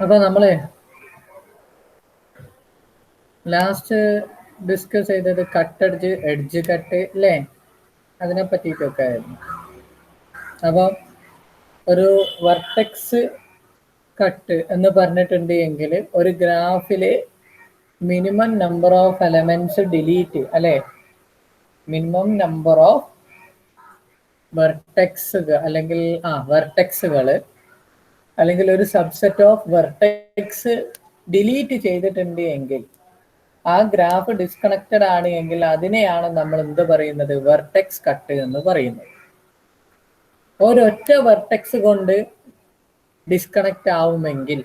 അപ്പോൾ നമ്മൾ last discuss ചെയ്തത് കട്ട് എഡ്ജ്, എഡ്ജ് കട്ട് അല്ലേ, അതിനെ പറ്റിയിട്ടൊക്കെ ആയിരുന്നു. അപ്പോൾ ഒരു വെർട്ടെക്സ് കട്ട് എന്ന് പറഞ്ഞിട്ടുണ്ട് എങ്കിൽ ഒരു ഗ്രാഫിൽ minimum number of elements delete അല്ലേ, മിനിമം നമ്പർ ഓഫ് വെർട്ടെക്സുകൾ അല്ലെങ്കിൽ വെർട്ടെക്സുകൾ അല്ലെങ്കിൽ ഒരു സബ്സെറ്റ് ഓഫ് വെർട്ടെക്സ് ഡിലീറ്റ് ചെയ്തിട്ടുണ്ട് എങ്കിൽ ആ ഗ്രാഫ് ഡിസ്കണക്റ്റഡ് ആണ് എങ്കിൽ അതിനെയാണ് നമ്മൾ എന്ത് പറയുന്നത്, വെർട്ടെക്സ് കട്ട് എന്ന് പറയുന്നത്. ഒരൊറ്റ വെർട്ടെക്സ് കൊണ്ട് ഡിസ്കണക്റ്റ് ആവുമെങ്കിൽ,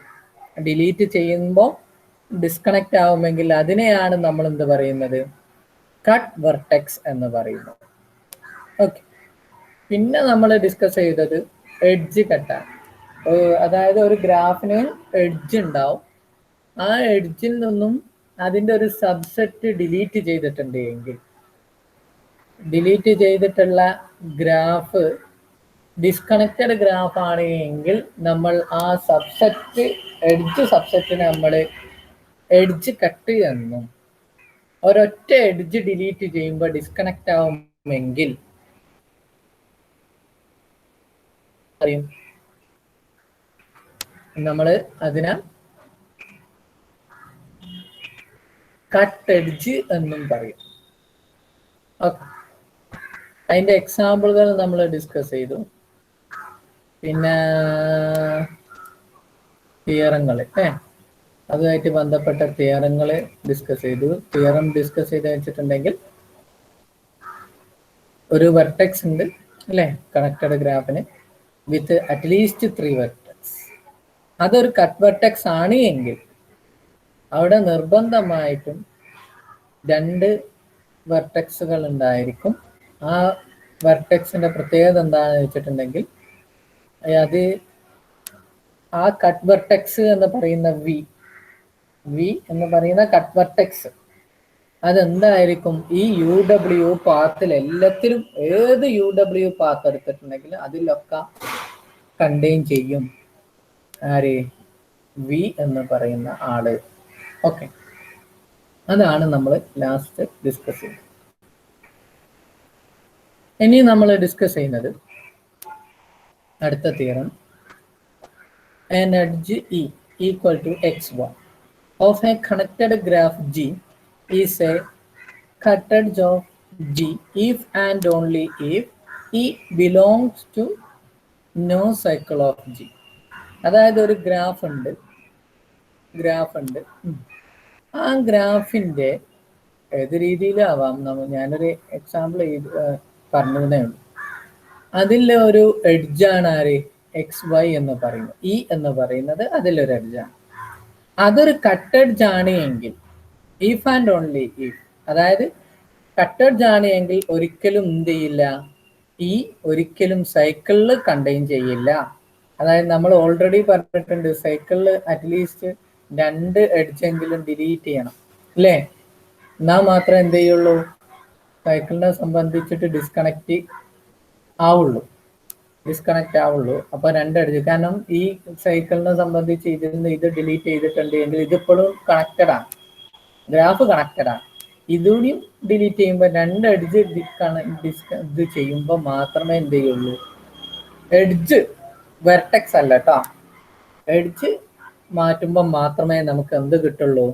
ഡിലീറ്റ് ചെയ്യുമ്പോൾ ഡിസ്കണക്റ്റ് ആവുമെങ്കിൽ അതിനെയാണ് നമ്മൾ എന്ത് പറയുന്നത്, കട്ട് വെർട്ടെക്സ് എന്ന് പറയുന്നത്. ഓക്കെ, പിന്നെ നമ്മൾ ഡിസ്കസ് ചെയ്തത് എഡ്ജ് കട്ടാണ്. അതായത് ഒരു ഗ്രാഫിന് എഡ്ജ് ഉണ്ടാവും, ആ എഡ്ജിൽ നിന്നും അതിൻ്റെ ഒരു സബ്സെറ്റ് ഡിലീറ്റ് ചെയ്തിട്ടുണ്ട് എങ്കിൽ, ഡിലീറ്റ് ചെയ്തിട്ടുള്ള ഗ്രാഫ് ഡിസ്കണക്റ്റഡ് ഗ്രാഫ് ആണ് എങ്കിൽ നമ്മൾ ആ സബ്സെറ്റ്, എഡ്ജ് സബ്സെറ്റിനെ നമ്മൾ എഡ്ജ് കട്ട് എന്നും, ഒരൊറ്റ എഡ്ജ് ഡിലീറ്റ് ചെയ്യുമ്പോൾ ഡിസ്കണക്റ്റ് ആവുമെങ്കിൽ നമ്മൾ അതിനെ കട്ട് എഡ്ജ് എന്നും പറയും. ഓക്കെ, അതിൻ്റെ എക്സാമ്പിളുകൾ നമ്മൾ ഡിസ്കസ് ചെയ്തു. പിന്നെ തിയറങ്ങൾ, അതുമായിട്ട് ബന്ധപ്പെട്ട തിയറങ്ങൾ ഡിസ്കസ് ചെയ്തു. തിയറം ഡിസ്കസ് ചെയ്ത് വെച്ചിട്ടുണ്ടെങ്കിൽ ഒരു വെർട്ടെക്സ് ഉണ്ട് അല്ലേ, കണക്റ്റഡ് ഗ്രാഫിന് വിത്ത് അറ്റ്ലീസ്റ്റ് 3 വെർട്ടെക്സ്. അതൊരു കട്ട് വെർട്ടെക്സ് ആണ് എങ്കിൽ അവിടെ നിർബന്ധമായിട്ടും 2 വെർട്ടെക്സുകൾ ഉണ്ടായിരിക്കും. ആ വെർട്ടെക്സിന്റെ പ്രത്യേകത എന്താണെന്ന് വെച്ചിട്ടുണ്ടെങ്കിൽ അത് ആ കട്ട് വെർട്ടെക്സ് എന്ന് പറയുന്ന വി എന്ന് പറയുന്ന കട്ട് വെർട്ടെക്സ് അതെന്തായിരിക്കും, ഈ UW പാത്തിൽ എല്ലാത്തിലും ഏത് UW പാത്ത് എടുത്തിട്ടുണ്ടെങ്കിൽ അതിലൊക്കെ കണ്ടെയ്ൻ ചെയ്യും ആര്, വി എന്ന് പറയുന്ന ആള്. ഓക്കെ, അതാണ് നമ്മൾ ലാസ്റ്റ് ഡിസ്കസ് ചെയ്യുന്നത്. ഇനി നമ്മൾ ഡിസ്കസ് ചെയ്യുന്നത് അടുത്ത theorem, an edge E equal to x1 of a connected graph G is a cut edge of G if and only if E belongs to no cycle of G. അതായത് ഒരു graph ഉണ്ട്, ആ ഗ്രാഫിൻ്റെ ഏത് രീതിയിലാവാം, ഞാനൊരു example പറഞ്ഞതേ ഉള്ളൂ. അതിൽ ഒരു എഡ്ജാണ് ആര്, XY എന്ന് പറയുന്നത്, ഇ എന്ന് പറയുന്നത് അതിലൊരു എഡ്ജാണ്. അതൊരു കട്ട് എഡ്ജ് ആണ് എങ്കിൽ, ഇഫ് ആൻഡ് ഓൺലി ഇഫ്, അതായത് കട്ട് എഡ്ജ് ആണ് എങ്കിൽ ഒരിക്കലും എന്ത് ചെയ്യില്ല, ഈ ഒരിക്കലും സൈക്കിളിൽ കണ്ടെയ്ൻ ചെയ്യില്ല. അതായത് നമ്മൾ ഓൾറെഡി പറഞ്ഞിട്ടുണ്ട് സൈക്കിളിൽ അറ്റ്ലീസ്റ്റ് 2 എഡ്ജെങ്കിലും ഡിലീറ്റ് ചെയ്യണം അല്ലേ, എന്നാൽ മാത്രമേ എന്ത് ചെയ്യുള്ളൂ, സൈക്കിളിനെ സംബന്ധിച്ചിട്ട് ഡിസ്കണക്റ്റ് ആവുള്ളൂ. അപ്പോൾ 2 എഡ്ജ്, കാരണം ഈ സൈക്കിളിനെ സംബന്ധിച്ച് ഇതിൽ ഇത് ഡിലീറ്റ് ചെയ്തിട്ടുണ്ട് എങ്കിൽ ഇതിപ്പോഴും കണക്റ്റഡാണ്, ഗ്രാഫ് കണക്റ്റഡാണ്. ഇതുകൂടിയും ഡിലീറ്റ് ചെയ്യുമ്പോൾ 2 എഡ്ജ് ഇത് ചെയ്യുമ്പോൾ മാത്രമേ എന്ത് ചെയ്യുള്ളൂ, എഡ്ജ് വെർട്ടെക്സ് അല്ല കേട്ടോ, എഡ്ജ് മാറ്റുമ്പോൾ മാത്രമേ നമുക്ക് എന്ത് കിട്ടുള്ളൂ,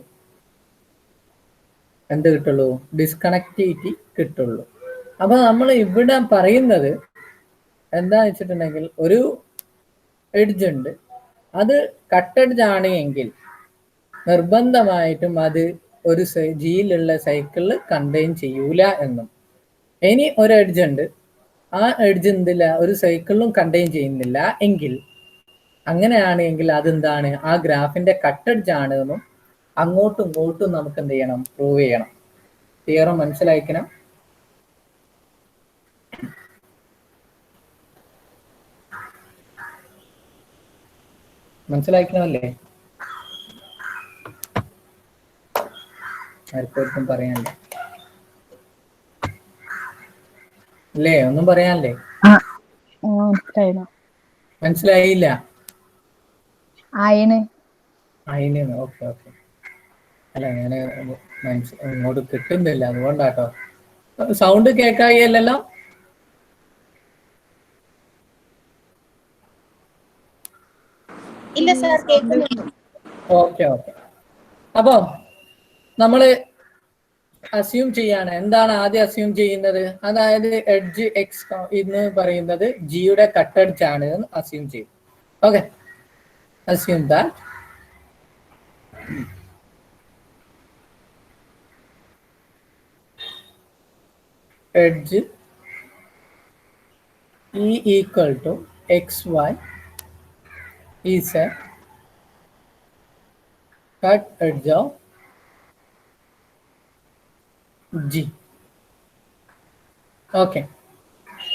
ഡിസ്കണക്റ്റിവിറ്റി കിട്ടുള്ളൂ. അപ്പൊ നമ്മൾ ഇവിടെ പറയുന്നത് എന്താന്ന് വെച്ചിട്ടുണ്ടെങ്കിൽ ഒരു എഡ്ജ് ഉണ്ട്, അത് കട്ട് എഡ്ജ് ആണ് എങ്കിൽ നിർബന്ധമായിട്ടും അത് ഒരു ജിയിലുള്ള സൈക്കിളിൽ കണ്ടെയ്ൻ ചെയ്യൂല എന്നും, ഇനി ഒരു എഡ്ജ് ഉണ്ട്, ആ എഡ്ജ് എന്തില്ല, ഒരു സൈക്കിളിലും കണ്ടെയ്ൻ ചെയ്യുന്നില്ല എങ്കിൽ, അങ്ങനെയാണ് എങ്കിൽ അതെന്താണ്, ആ ഗ്രാഫിന്റെ കട്ട് എഡ്ജ് ആണ് എന്നും അങ്ങോട്ടും ഇങ്ങോട്ടും നമുക്ക് എന്ത് ചെയ്യണം, പ്രൂവ് ചെയ്യണം. തിയറം മനസ്സിലാക്കണം. മനസ്സിലാക്കണമല്ലേ? ആർക്കും പറയാനല്ലേ അല്ലേ, ഒന്നും പറയാനല്ലേ? മനസ്സിലായില്ല? അതിന് ഓക്കെ ഓക്കെ. അല്ല ഞാൻ ഇങ്ങോട്ട് കിട്ടുന്നില്ല, അതുകൊണ്ടാട്ടോ. സൗണ്ട് കേൾക്കായില്ലല്ലോ? ഇല്ല സാർ, കേൾക്കുന്നുണ്ട്. Okay okay. അപ്പൊ നമ്മള് അസ്യൂം ചെയ്യാണ്. എന്താണ് ആദ്യം അസ്യൂം ചെയ്യുന്നത്? അതായത് എഡ്ജ് എക്സ് എന്ന് പറയുന്നത് ജിയുടെ കട്ട് എഡ്ജ് ആണ് എന്ന് അസ്യൂം ചെയ്യും. Okay, assume that edge E equal to xy is a cut edge of G. Okay,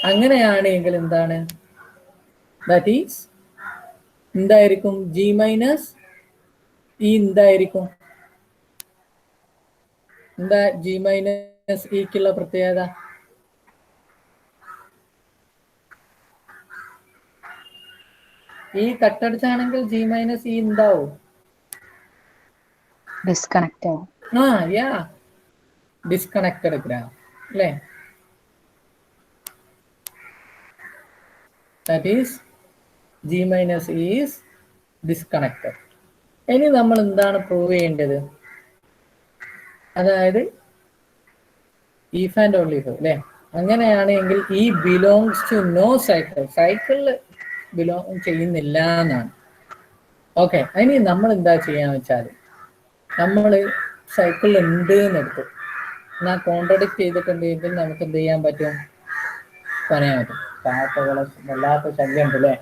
അങ്ങനെയാണെങ്കിൽ എന്താണ്? ദാറ്റ് ഈസ് എന്തായിരിക്കും? ജി മൈനസ് ഇ എന്തായിരിക്കും? എന്താ ജി മൈനസ് ഇക്കുള്ള പ്രത്യേകത? ഈ കട്ടടിച്ചാണെങ്കിൽ ജി മൈനസ് ഇ ഉണ്ടാവും. ഡിസ്കണക്ട് ആവും. യാ, ഡിസ്കണക്റ്റഡ് ഗ്രാഫ് അല്ലേ? That is G minus E is disconnected. ഇനി നമ്മൾ എന്താണ് പ്രൂവ് ചെയ്യേണ്ടത്? അതായത് ഈഫ് ആൻഡ് ഓൺലി ഇഫ് അല്ലേ? അങ്ങനെയാണെങ്കിൽ ഈ ബിലോങ്സ് ടു നോ സൈക്കിൾ, സൈക്കിളിൽ ബിലോങ് ചെയ്യുന്നില്ല എന്നാണ്. ഓക്കെ, ഇനി നമ്മൾ എന്താ ചെയ്യാന്ന് വെച്ചാൽ നമ്മൾ സൈക്കിൾ ഉണ്ട് എന്നെടുത്തു, എന്നാൽ കോൺട്രഡിക്ട് ചെയ്തിട്ടുണ്ടെങ്കിൽ നമുക്ക് എന്ത് ചെയ്യാൻ പറ്റും? പറയാൻ പറ്റും. കാക്കകളെ വല്ലാത്ത ശല്യം ഉണ്ട് അല്ലേ?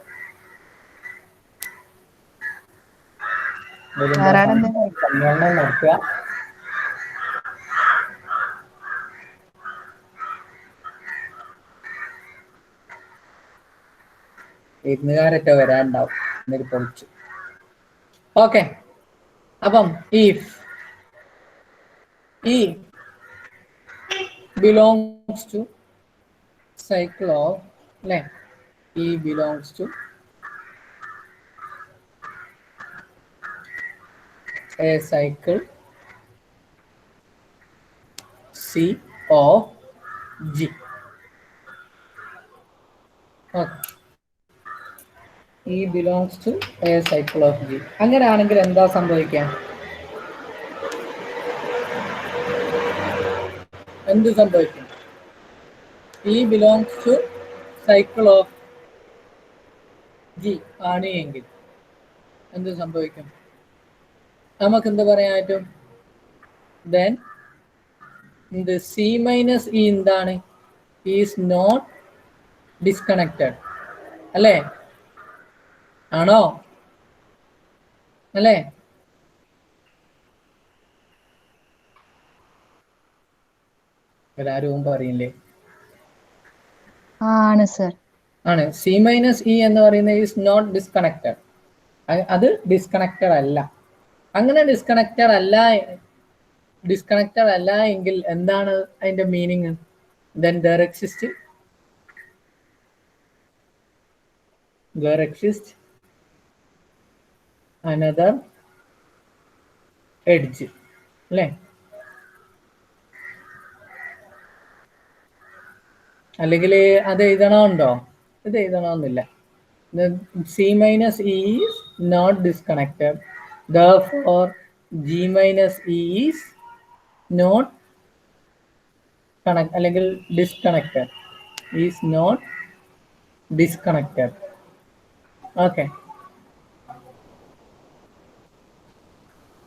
സമ്മേളനം നടത്തുക. ഇരുന്നുകാരൊക്കെ വരാനുണ്ടാവും, എന്നിട്ട് പൊളിച്ചു. ഓക്കെ, അപ്പം if E belongs to cycle of length, E belongs to a cycle C of G. Okay. E belongs to a cycle of G. അങ്ങനെയാണെങ്കിൽ എന്താ സംഭവിക്കുക? എന്ത് സംഭവിക്കും? E belongs to cycle of G ആണ് എങ്കിൽ എന്ത് സംഭവിക്കും? നമുക്ക് എന്ത് പറയാൻ പറ്റും? Then the C minus E എന്താണ്? is not disconnected അല്ലേ? ആണോ? അല്ലേ? എല്ലാവരും പറയില്ലേ? ആണ് സർ. ആണ്. സി മൈനസ് ഇ എന്ന് പറയുന്നത് ഈസ് നോട്ട് ഡിസ്കണക്റ്റഡ്. അത് ഡിസ്കണക്റ്റഡ് അല്ല. അങ്ങനെ ഡിസ്കണക്റ്റഡ് അല്ല എങ്കിൽ എന്താണ് അതിന്റെ meaning? then there exists another edge അല്ലേ? അല്ലെങ്കിൽ അത് എഴുതണമുണ്ടോ? ഇത് എഴുതണമെന്നില്ല. C minus E is not disconnected, therefore G minus E is not connect അല്ലെങ്കിൽ disconnected, is not disconnected. Okay,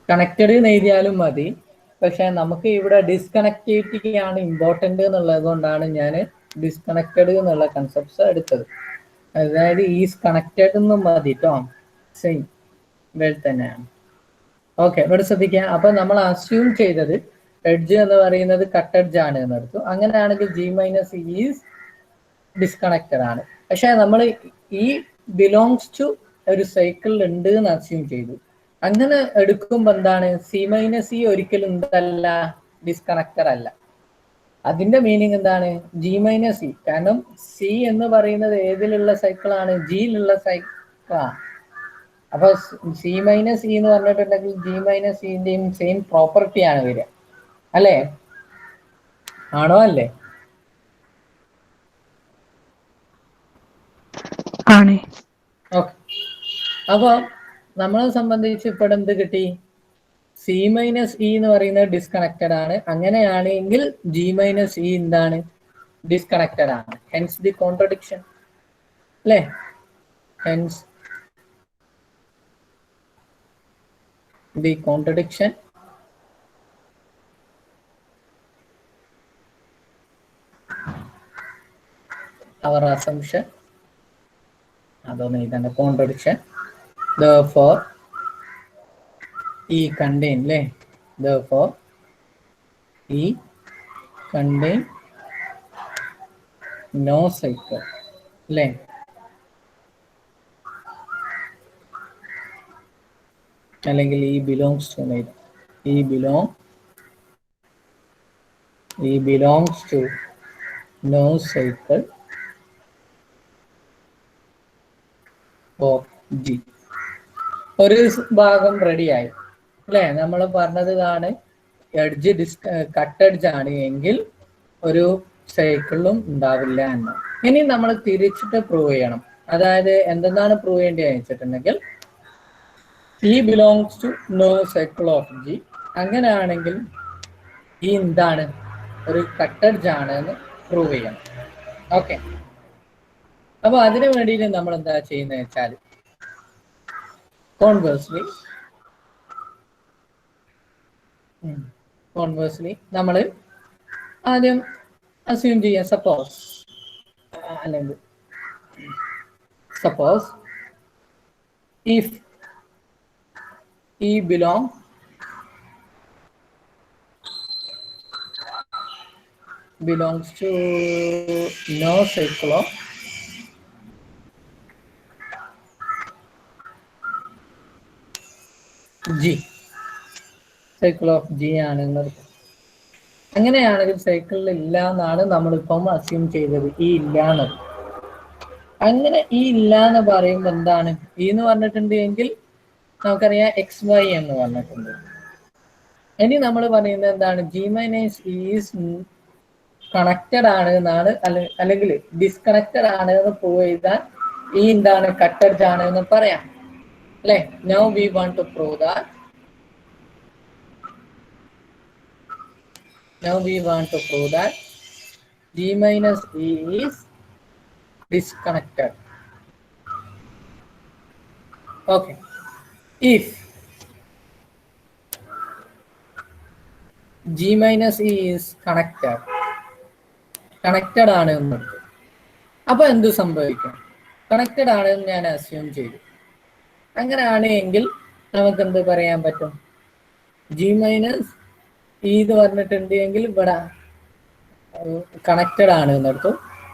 connected എന്ന് എഴുതിയാലും മതി. പക്ഷെ നമുക്ക് ഇവിടെ ഡിസ്കണക്ടിവിറ്റി ആണ് ഇമ്പോർട്ടൻ്റ് എന്നുള്ളത് കൊണ്ടാണ് ഞാൻ ഡിസ്കണക്റ്റഡ് എന്നുള്ള കൺസെപ്റ്റ്സ് എടുത്തത്. അതായത് ഈസ് കണക്റ്റഡ് എന്നും മതി കേട്ടോ, സെയിം വേൾ തന്നെയാണ്. ഓക്കെ, ഇവിടെ ശ്രദ്ധിക്കുക. അപ്പൊ നമ്മൾ അസ്യൂം ചെയ്തത് എഡ്ജ് എന്ന് പറയുന്നത് കട്ട് എഡ്ജ് ആണ് എന്നെടുത്തു. അങ്ങനെയാണെങ്കിൽ ജി മൈനസ് ഈസ് ഡിസ്കണക്റ്റഡ് ആണ്. പക്ഷെ നമ്മൾ ഈ ബിലോങ്സ് ടു ഒരു സൈക്കിൾ ഉണ്ട് എന്ന് അസ്യൂം ചെയ്തു. അങ്ങനെ എടുക്കുമ്പോൾ എന്താണ്? സി മൈനസ് ഇ ഒരിക്കലും എന്തല്ല, ഡിസ്കണക്റ്റഡ് അല്ല. അതിന്റെ മീനിങ് എന്താണ്? G minus E. കാരണം സി എന്ന് പറയുന്നത് ഏതിലുള്ള സൈക്കിളാണ്? ജിയിലുള്ള സൈക്കിളാണ്. അപ്പൊ സി മൈനസ് ഇ എന്ന് പറഞ്ഞിട്ടുണ്ടെങ്കിൽ ജി മൈനസ് ഇന്റെയും സെയിം പ്രോപ്പർട്ടി ആണ് വരിക, അല്ലേ? ആണോ അല്ലേ? ആണ്. ഓക്കെ. അപ്പൊ നമ്മളെ സംബന്ധിച്ച് ഇപ്പോൾ എന്ത് കിട്ടി? സി മൈനസ് ഇ എന്ന് പറയുന്നത് ഡിസ്കണക്റ്റഡ് ആണ്. അങ്ങനെയാണെങ്കിൽ ജി മൈനസ് ഇ എന്താണ്? ഡിസ്കണക്റ്റഡ് ആണ്. ഹെൻസ് ദി കോൺട്രഡിക്ഷൻ, അല്ലേ? Hence the contradiction our assumption അതൊന്നും ഇതാണ് കോൺട്രഡിക്ഷൻ. therefore E contain, അല്ലേ? therefore E contain no cycle, അല്ലേ? അല്ലെങ്കിൽ E belongs to E belongs to no cycle of G. ഒരു ഭാഗം റെഡിയായി, അല്ലേ? നമ്മൾ പറഞ്ഞതാണ് എഡ്ജ് കട്ട് എഡ്ജ് ആണ് എങ്കിൽ ഒരു സൈക്കിളും ഉണ്ടാവില്ല എന്ന്. ഇനി നമ്മൾ തിരിച്ചിട്ട് പ്രൂവ് ചെയ്യണം. അതായത് എന്തെന്നാണ് പ്രൂവ് ചെയ്യേണ്ടത് വെച്ചിട്ടുണ്ടെങ്കിൽ E belongs to no cycle of G. അങ്ങനെയാണെങ്കിൽ ഈ എന്താണ്? ഒരു കട്ട് എഡ്ജ് ആണ് എന്ന് പ്രൂവ് ചെയ്യണം. ഓക്കെ. അപ്പൊ അതിനു വേണ്ടിയിട്ട് നമ്മൾ എന്താ ചെയ്യുന്നത് വെച്ചാൽ കോൺവേഴ്സ്ലി നമ്മൾ ആദ്യം അസ്യൂം ചെയ്യാം. Suppose if E belongs to no cycle of G. Cycle of G ആണെന്നത്. അങ്ങനെയാണെങ്കിൽ സൈക്കിളിൽ ഇല്ല എന്നാണ് നമ്മളിപ്പം അസ്യൂം ചെയ്തത്. ഈ ഇല്ല എന്നത്. അങ്ങനെ ഈ ഇല്ല എന്ന് പറയുമ്പോൾ എന്താണ്? ഈ എന്ന് പറഞ്ഞിട്ടുണ്ടെങ്കിൽ നമുക്കറിയാം എക്സ് വൈ എന്ന് പറഞ്ഞിട്ടുണ്ട്. ഇനി നമ്മൾ പറയുന്നത് എന്താണ്? ജി മൈനസ് ഈസ് കണക്റ്റഡ് ആണ് എന്നാണ്, അല്ലെങ്കിൽ ഡിസ്കണക്റ്റഡ് ആണ് എന്ന് പ്രൂവ് ചെയ്താൽ ഈ എന്താണ്? കട്ടഡ് ആണ് എന്ന് പറയാം, അല്ലെ? Now we want to prove that. G minus E is disconnected. Okay. If G minus E is connected ആണ് എന്ന്. അപ്പൊ എന്ത് സംഭവിക്കും? കണക്റ്റഡ് ആണെന്ന് ഞാൻ അസ്യൂം ചെയ്തു. അങ്ങനെയാണ് എങ്കിൽ നമുക്ക് എന്ത് പറയാൻ പറ്റും? ജി മൈനസ് ഇ എന്ന് പറഞ്ഞിട്ടുണ്ട് എങ്കിൽ ഇവിടെ കണക്റ്റഡ് ആണ് എന്നെടുത്തു.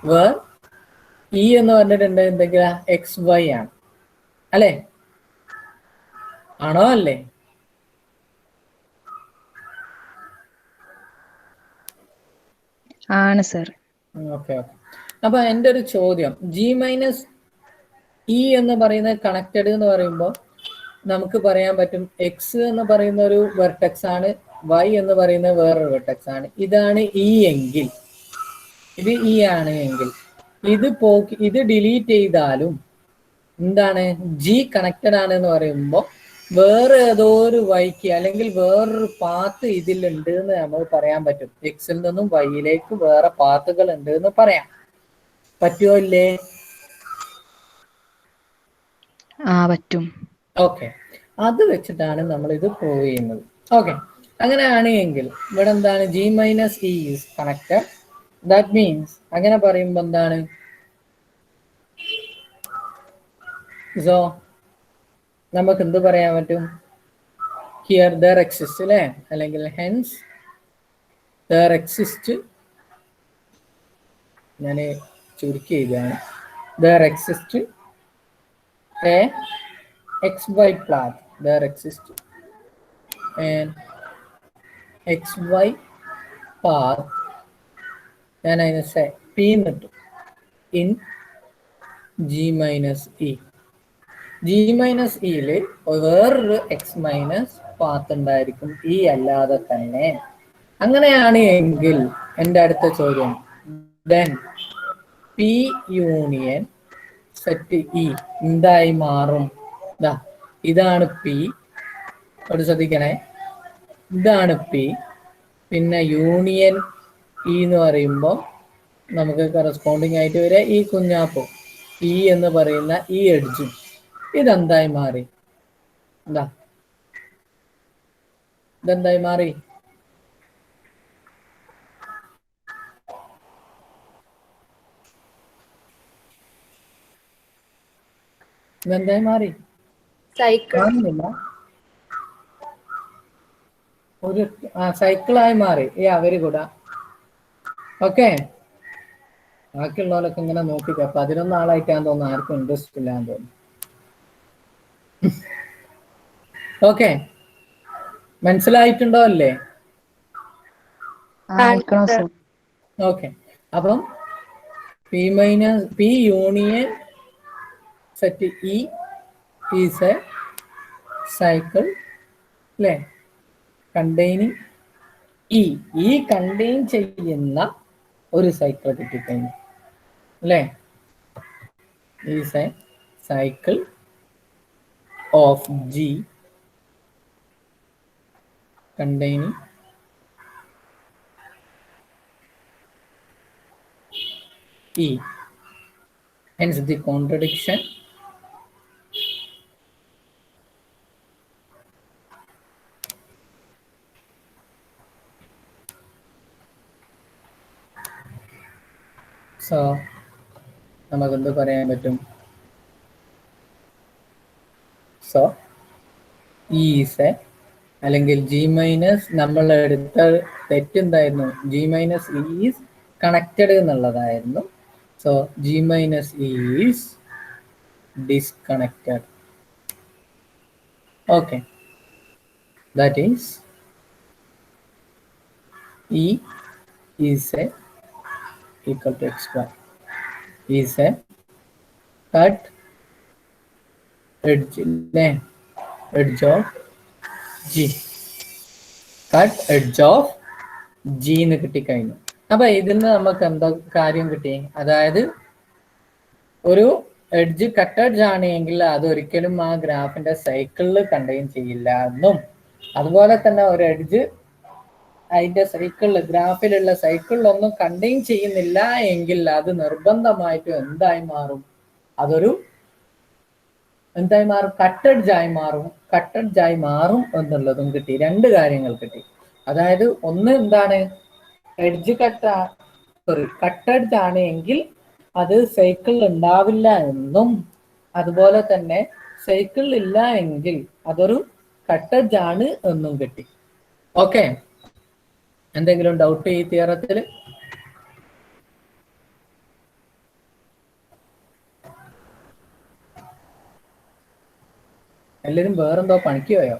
വേർ ഇ എന്ന് പറഞ്ഞിട്ടുണ്ട് എന്തെങ്കിലും എക്സ് വൈ ആണ്, അല്ലേ? ആണോ അല്ലേ? ആണ് സർ. ഓക്കെ. അപ്പൊ എൻ്റെ ഒരു ചോദ്യം, ജി മൈനസ് ഇ എന്ന് പറയുന്നത് കണക്റ്റഡ് എന്ന് പറയുമ്പോൾ നമുക്ക് പറയാൻ പറ്റും എക്സ് എന്ന് പറയുന്ന ഒരു വെർട്ടെക്സ് ആണ്, വൈ എന്ന് പറയുന്നത് വേറൊരു വെർട്ടെക്സ് ആണ്. ഇതാണ് ഇ എങ്കിൽ, ഇത് ഇ ആണ് എങ്കിൽ ഇത് ഡിലീറ്റ് ചെയ്താലും എന്താണ്? ജി കണക്റ്റഡ് ആണ് എന്ന് പറയുമ്പോൾ വേറെ ഏതോ ഒരു വൈക്ക് അല്ലെങ്കിൽ വേറൊരു പാത്ത് ഇതിലുണ്ട് എന്ന് നമ്മൾ പറയാൻ പറ്റും. എക്സിൽ നിന്നും വൈയിലേക്ക് വേറെ പാത്തുകൾ ഉണ്ട് എന്ന് പറയാം. പറ്റുമോ ഇല്ലേ? പറ്റും. ഓക്കെ. അത് വെച്ചിട്ടാണ് നമ്മൾ ഇത് പ്രൂവ് ചെയ്യുന്നത്. ഓക്കെ. അങ്ങനെയാണ് എങ്കിൽ ഇവിടെ എന്താണ്? G minus E is connected. That means അങ്ങനെ പറയുമ്പോൾ എന്താണ്? സോ നമുക്ക് എന്ത് പറയാൻ പറ്റും? ഹിയർ ദർ എക്സിസ്റ്റ്, അല്ലേ? അല്ലെങ്കിൽ ഹെൻസ് ദർ എക്സിസ്റ്റ്, ഞാൻ ചുരുക്കി എഴുതുകയാണ്. There exist A XY path, there exists an XY path, and I say P in G minus E. G minus ഇയില് വേറൊരു എക്സ് മൈനസ് പാത്ത് ഉണ്ടായിരിക്കും ഇ അല്ലാതെ തന്നെ. അങ്ങനെയാണ് എങ്കിൽ എൻ്റെ അടുത്ത ചോദ്യം, then P union set E എന്തായി മാറും? ഇതാണ് പി, ഒരു ശ്രദ്ധിക്കണേ, ഇതാണ് പി, പിന്നെ യൂണിയൻ ഇ എന്ന് പറയുമ്പോൾ നമുക്ക് കറസ്പോണ്ടിങ് ആയിട്ട് വരിക ഈ കുഞ്ഞാപ്പോ ഇ എന്ന് പറയുന്ന ഈ എഡ്ജും ഇതെന്തായി മാറി? ഇതെന്തായി മാറി? ഇതെന്തായി മാറി? കാണുന്നില്ല. ഒരു സൈക്കിളായി മാറി. Very good. ഓക്കെ, ബാക്കിയുള്ളവരൊക്കെ ഇങ്ങനെ നോക്കിക്കോ. 11 ആളായിട്ടാന്ന് തോന്നുന്നു, ആർക്കും ഇൻട്രസ്റ്റ് ഇല്ലാന്ന് തോന്നുന്നു. ഓക്കെ, മനസ്സിലായിട്ടുണ്ടോ അല്ലേ? ഓക്കെ, അപ്പം P union set E is A cycle അല്ലേ, കണ്ടെയ്നിങ് ഈ കണ്ടെയ്ൻ ചെയ്യുന്ന ഒരു സൈക്കിൾ കിട്ടിക്കഴിഞ്ഞു അല്ലേ. Is A cycle of G containing E. Hence the contradiction so നമുക്ക് എന്ത് പറയാൻ പറ്റും? സോ ഈസ് എ അല്ലെങ്കിൽ ജി മൈനസ് നമ്മൾ എടുത്ത തെറ്റെന്തായിരുന്നു? ജി മൈനസ് ഈസ് കണക്റ്റഡ് എന്നുള്ളതായിരുന്നു. So G minus is disconnected. Okay, that is E is A equal to x bar is a cut edge of G. cut edge of G എന്ന് കിട്ടിക്കഴിഞ്ഞു. അപ്പൊ ഇതിൽ നിന്ന് നമുക്ക് എന്താ കാര്യം കിട്ടി? അതായത് ഒരു എഡ്ജ് കട്ട് എഡ്ജ് ആണെങ്കിൽ അതൊരിക്കലും ആ ഗ്രാഫിന്റെ സൈക്കിളിൽ കണ്ടെയ്ൻ ചെയ്യില്ല എന്നും, അതുപോലെ തന്നെ ഒരു എഡ്ജ് അതിന്റെ സൈക്കിളിൽ ഗ്രാഫിലുള്ള സൈക്കിളിലൊന്നും കണ്ടെയ്ൻ ചെയ്യുന്നില്ല എങ്കിൽ അത് നിർബന്ധമായിട്ടും എന്തായി മാറും? അതൊരു എന്തായി മാറും? കട്ടെഡ്ജായി മാറും എന്നുള്ളതും കിട്ടി. രണ്ട് കാര്യങ്ങൾ കിട്ടി. അതായത് ഒന്ന് എന്താണ്? എഡ്ജ് കട്ടെഡ്ജ് ആണ് എങ്കിൽ അത് സൈക്കിളിൽ ഉണ്ടാവില്ല എന്നും, അതുപോലെ തന്നെ സൈക്കിളിൽ ഇല്ല എങ്കിൽ അതൊരു കട്ടെഡ്ജ് ആണ് എന്നും കിട്ടി. ഓക്കെ, എന്തെങ്കിലും ഡൗട്ട് ഈ തിയറത്തിൽ? എല്ലാരും വേറെന്തോ പണിക്ക് പോയോ?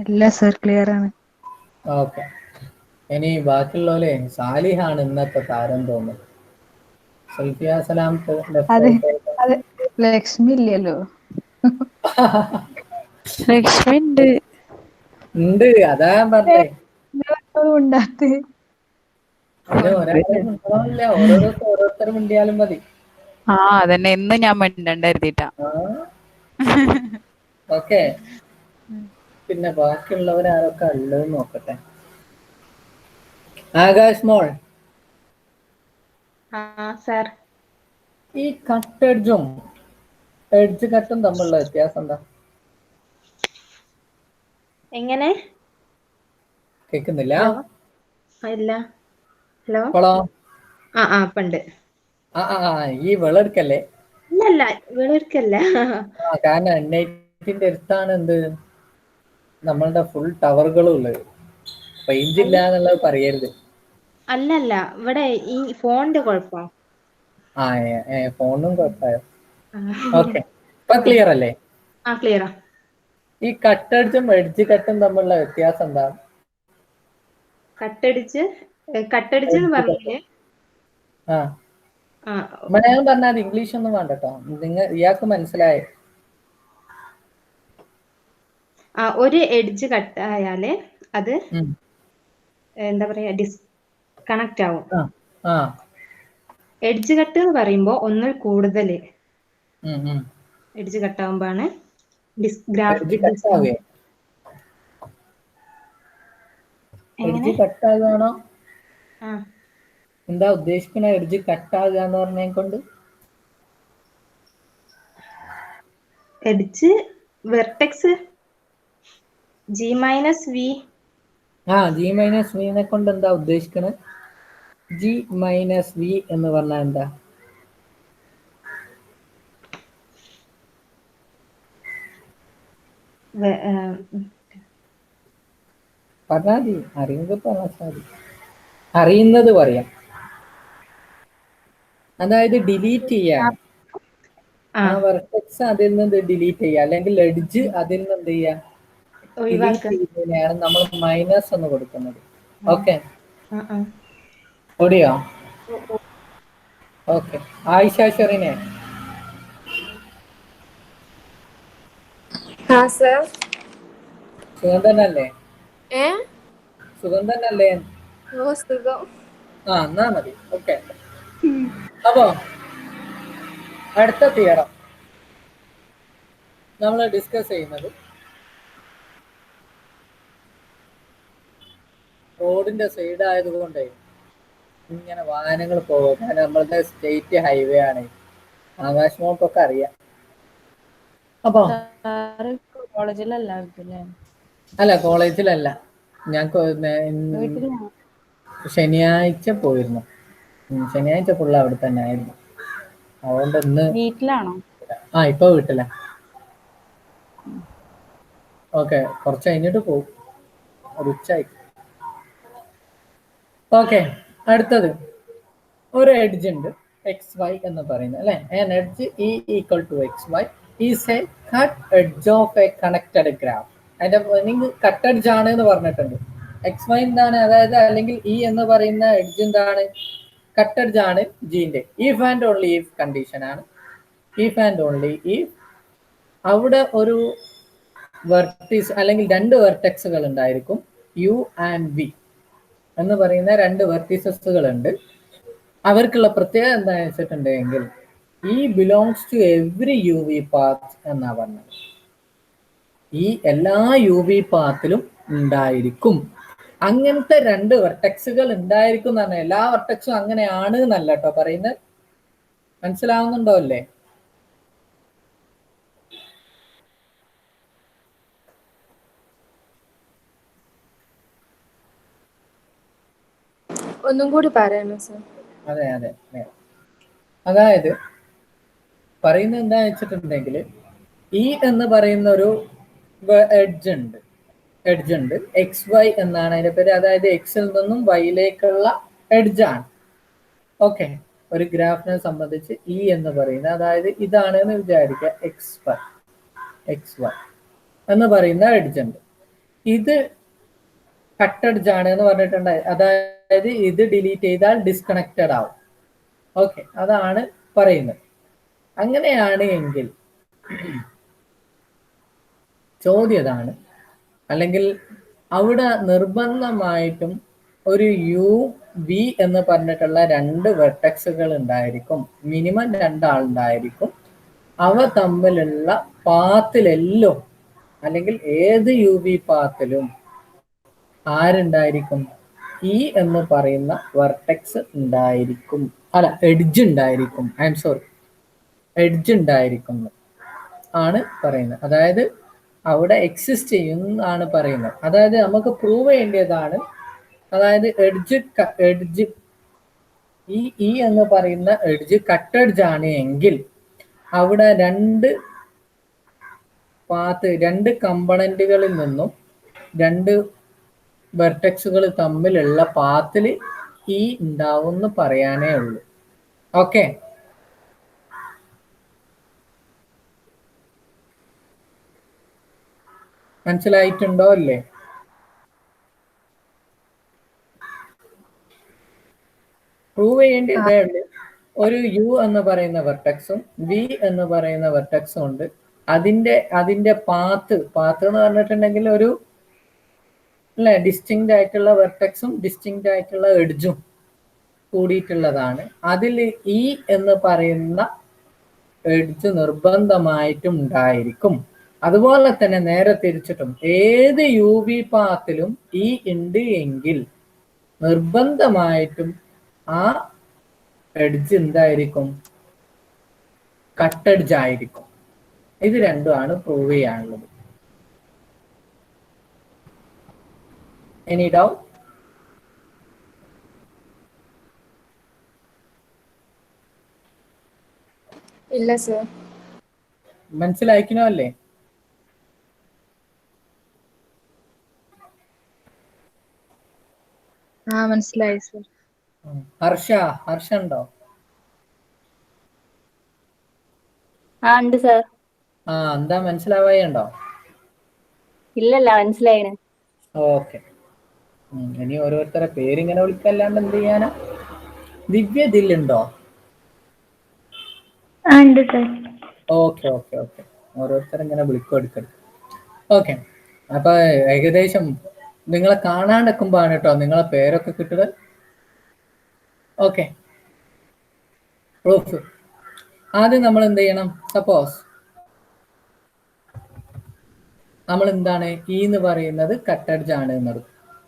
ഇല്ല സർ, ക്ലിയർ ആണ്. ഓക്കെ, ഇനി ബാക്കിയുള്ളവരെ സാലിഹാണ് ഇന്നത്തെ താരം തോന്നുന്നു. സൽഫിയ സലാം ലക്ഷ്മി ഇല്ലല്ലോ. ലക്ഷ്മി ഉണ്ട്, അതാ ഞാൻ പറഞ്ഞേ. ഓരോരുത്തരും മിണ്ടിയാലും മതി. അതന്നെ ഇന്ന് ഞാൻ മിണ്ടണ്ടായിരുന്നിട്ടാ. ഓക്കെ, പിന്നെ ബാക്കിയുള്ളവരാരൊക്കെ ഉള്ളത് നോക്കട്ടെ. ആകാശ് മോൾ, ഈ കട്ട് എഡ്ജും എഡ്ജ് കട്ടും തമ്മിലുള്ള വ്യത്യാസം എന്താ? എങ്ങനെ? കേക്കുന്നില്ല? ഇല്ല. ഹലോ. പണ്ട് ഈ വെളെടുക്കല്ലേ? ഇല്ല, വെളുക്കല്ല. കാരണം എൻഐറ്റിന്റെ അടുത്താണ് എന്ത് നമ്മളുടെ ഫുൾ ടവറുകളും ഉള്ളത്. റേഞ്ച് ഇല്ല എന്നുള്ളത് പറയരുത്. അല്ലല്ല, ഇവിടെ ഈ ഫോണിന്റെ കുഴപ്പം. ഫോണും കുഴപ്പമായോ? ഓക്കെ, ഇപ്പൊ ക്ലിയർ അല്ലേ? ക്ലിയറാ. ഈ കട്ടെഡ്ജും എഡ്ജ് കട്ടും തമ്മിലുള്ള വ്യത്യാസം എന്താ? കട്ടടിച്ച് എന്ന് പറഞ്ഞാല് ആ മലയാളം പറഞ്ഞാൽ ഇംഗ്ലീഷ് ഒന്നും വേണ്ട കേട്ടോ. ഇയാൾക്ക് മനസ്സിലായോ? ഒരു എഡ്ജ് കട്ടായാല് അത് ഉം. എന്താ പറയാ ഡിസ്കണക്ട് ആവും. ആ ആ എഡ്ജ് കട്ട് എന്ന് പറയുമ്പോൾ ഒന്നിൽ കൂടുതൽ ഉം, ഉം. എഡ്ജ് കട്ടാവുമ്പോഴാണ് എഡ്ജ് കട്ടാവേ? എങ്ങനെ എഡ്ജ് കട്ടാകുകയാണോ? ആ എന്താ ഉദ്ദേശിക്കണ എഡ്ജ് കട്ടാകുക എന്ന് പറഞ്ഞേ കൊണ്ട്? എഡ്ജ് വെർട്ടെക്സ് G-V G-V നെ കൊണ്ട് എന്താ ഉദ്ദേശിക്കണത്? G-V എന്ന് പറഞ്ഞാൽ എന്താ? പറഞ്ഞാൽ മതി, അറിയുന്നത് പറഞ്ഞാൽ മതി. അറിയുന്നത് പറയാം. അതായത് ഡിലീറ്റ് ചെയ്യാൻ ആ വെർട്ടെക്സ് അതിൽ നിന്ന് ഡിലീറ്റ് ചെയ്യുക, അല്ലെങ്കിൽ എഡ്ജ് അതിൽ നിന്ന് എന്ത് ചെയ്യുക, ഡിലീറ്റ് ഒഴിവാക്കുക. ചെയ്യുന്നതിനെയാണ് നമ്മൾ മൈനസ് എന്ന് കൊടുക്കുന്നത്. ഓക്കെ, ആ ഓടിയോ? ഓക്കെ. ആയിഷ ഷെറിനെ സർ. സുഖം തന്നെയല്ലേ? ഏ സുഖം തന്നെയല്ലേ? ഓ സുഖം. എന്നാ മതി. ഓക്കെ, അപ്പോ അടുത്ത തിയറം നമ്മൾ ഡിസ്കസ് ചെയ്യുന്നത് റോഡിന്റെ സൈഡ് ആയതുകൊണ്ട് ഇങ്ങനെ വാഹനങ്ങൾ പോകും. കാരണം നമ്മളുടെ സ്റ്റേറ്റ് ഹൈവേ ആണ്, ആകാശമോക്കൊക്കെ അറിയാം. അപ്പോ കോളേജിലല്ലായിരിക്കും. അല്ല, കോളേജിലല്ല, ഞാൻ ശനിയാഴ്ച പോയിരുന്നു. ശനിയാഴ്ച ഫുള്ള് അവിടെ തന്നെ ആയിരുന്നു. അതുകൊണ്ട് ഇന്ന് വീട്ടിലാണോ? ഇപ്പൊ വീട്ടില. ഓക്കെ, കുറച്ച് കഴിഞ്ഞിട്ട് പോകും, ഒരു ഉച്ചയായി. ഓക്കെ, അടുത്തത് ഒരു എഡ്ജ് ഉണ്ട് XY എന്ന് പറയുന്നത് അല്ലെ. an edge E equal to XY is a cut edge of a connected graph. അതിന്റെ മീനിങ് കട്ട് എഡ്ജ് ആണ് എന്ന് പറഞ്ഞിട്ടുണ്ട്. XY എന്താണ്, അതായത് അല്ലെങ്കിൽ E എന്ന് പറയുന്ന എഡ്ജ് എന്താണ്, കട്ട് എഡ്ജ് ആണ് ജീന്റെ. If and only if condition ആണ്. ഇഫ് ആൻഡ് ഓൺലി ഇഫ് അവിടെ ഒരു വെർട്ടിസ് അല്ലെങ്കിൽ രണ്ട് വെർട്ടെക്സുകൾ ഉണ്ടായിരിക്കും, U and V എന്ന് പറയുന്ന രണ്ട് വെർട്ടിസസുകൾ ഉണ്ട്. അവർക്കുള്ള പ്രത്യേകത എന്താണെന്ന് വെച്ചിട്ടുണ്ടെങ്കിൽ E belongs to every UV path എന്നാ പറഞ്ഞത്. ഈ എല്ലാ UV പാത്തിലും ഉണ്ടായിരിക്കും. അങ്ങനത്തെ രണ്ട് വെർട്ടെക്സുകൾ ഉണ്ടായിരിക്കും എന്ന് പറഞ്ഞാൽ എല്ലാ വെർട്ടെക്സും അങ്ങനെയാണ് എന്നല്ല കേട്ടോ പറയുന്നത്. മനസ്സിലാവുന്നുണ്ടോ അല്ലേ? ഒന്നും കൂടി പറയാമോ സർ? അതെ അതെ അതെ. അതായത് പറയുന്നത് എന്താ വെച്ചിട്ടുണ്ടെങ്കിൽ ഈ എന്ന് പറയുന്ന ഒരു എഡ്ജ് ഉണ്ട്. XY എന്നാണ് അതിന്റെ പേര്. അതായത് എക്സിൽ നിന്നും വൈയിലേക്കുള്ള എഡ്ജാണ്. ഓക്കെ, ഒരു ഗ്രാഫിനെ സംബന്ധിച്ച് ഈ എന്ന് പറയുന്നത്, അതായത് ഇതാണ് എന്ന് വിചാരിക്കുക, XY എന്ന് പറയുന്ന എഡ്ജ് ഉണ്ട്. ഇത് കട്ട് എഡ്ജ് ആണ് എന്ന് പറഞ്ഞിട്ടുണ്ട്. അതായത് ഇത് ഡിലീറ്റ് ചെയ്താൽ ഡിസ്കണക്റ്റഡ് ആവും. ഓക്കെ, അതാണ് പറയുന്നത്. അങ്ങനെയാണ് എങ്കിൽ ചോദ്യതാണ്, അല്ലെങ്കിൽ അവിടെ നിർബന്ധമായിട്ടും ഒരു UV എന്ന് പറഞ്ഞിട്ടുള്ള രണ്ട് വെർട്ടെക്സുകൾ ഉണ്ടായിരിക്കും, മിനിമം രണ്ടാളുണ്ടായിരിക്കും. അവ തമ്മിലുള്ള പാത്തിലെല്ലോ അല്ലെങ്കിൽ ഏത് UV പാത്തിലും ആരുണ്ടായിരിക്കും, E എന്ന് പറയുന്ന വെർട്ടെക്സ് ഉണ്ടായിരിക്കും. അല്ല, എഡ്ജ് ഉണ്ടായിരിക്കും. എഡ്ജ് ഉണ്ടായിരിക്കും ആണ് പറയുന്നത്. അതായത് അവിടെ എക്സിസ്റ്റ് ചെയ്യും എന്നാണ് പറയുന്നത്. അതായത് നമുക്ക് പ്രൂവ് ചെയ്യേണ്ടതാണ്. അതായത് എഡ്ജ് ഈ എന്ന് പറയുന്ന എഡ്ജ് കട്ട് എഡ്ജ് ആണ് എങ്കിൽ അവിടെ രണ്ട് കമ്പണന്റുകളിൽ നിന്നും രണ്ട് വെർട്ടെക്സുകൾ തമ്മിലുള്ള പാത്തിൽ ഈ ഉണ്ടാവും എന്ന് പറയാനേ ഉള്ളൂ. ഓക്കെ, മനസ്സിലായിട്ടുണ്ടോ അല്ലേ? പ്രൂവ് ചെയ്യേണ്ട ഇതേ ഉള്ളൂ. ഒരു യു എന്ന് പറയുന്ന വെർട്ടെക്സും വി എന്ന് പറയുന്ന വെർട്ടെക്സും ഉണ്ട്. അതിന്റെ പാത്ത് എന്ന് പറഞ്ഞിട്ടുണ്ടെങ്കിൽ ഒരു അല്ലെ ഡിസ്റ്റിങ്ക്റ്റ് ആയിട്ടുള്ള വെർട്ടെക്സും ഡിസ്റ്റിങ്ക്റ്റ് ആയിട്ടുള്ള എഡ്ജും കൂടിയിട്ടുള്ളതാണ്. അതിൽ ഇ എന്ന് പറയുന്ന എഡ്ജ് നിർബന്ധമായിട്ടും ഉണ്ടായിരിക്കും. അതുപോലെ തന്നെ നേരെ തിരിച്ചിട്ടും ഏത് യു വി പാത്തിലും ഇ ഉണ്ട് എങ്കിൽ നിർബന്ധമായിട്ടും ആ എഡ്ജ് എന്തായിരിക്കും? കട്ട് എഡ്ജ് ആയിരിക്കും. ഇത് രണ്ടുമാണ് പ്രൂവ് ചെയ്യാനുള്ളത്. Any doubt? ഇല്ല സർ. മനസ്സിലായിക്കണോ അല്ലേ? മനസ്സിലായി സർ. ഹർഷ ഉണ്ടോ? ഉണ്ട് സർ. എന്താ മനസ്സിലാവായി ഉണ്ടോ? ഇല്ലല്ല, മനസ്സിലായിന്. ഓക്കെ. ഇനി ഓരോരുത്തരെ പേരിങ്ങനെ വിളിക്കല്ലാണ്ട് എന്ത് ചെയ്യാനാ? ദിവ്യ ഇതിലുണ്ടോ? ഉണ്ട് സർ. Okay okay okay. ഓരോരുത്തരിങ്ങനെ വിളിക്കും എടുക്കരുത്. ഓക്കെ. അപ്പൊ ഏകദേശം നിങ്ങളെ കാണാണ്ടെക്കുമ്പോഴാണ് കേട്ടോ നിങ്ങളെ പേരൊക്കെ കിട്ടുന്നത്. ഓക്കെ. പ്രൂഫ് ആദ്യം നമ്മൾ എന്ത് ചെയ്യണം? സപ്പോസ് നമ്മൾ എന്താണ് ഇ എന്ന് പറയുന്നത് കട്ട് എഡ്ജ് ആണ് എന്നത്.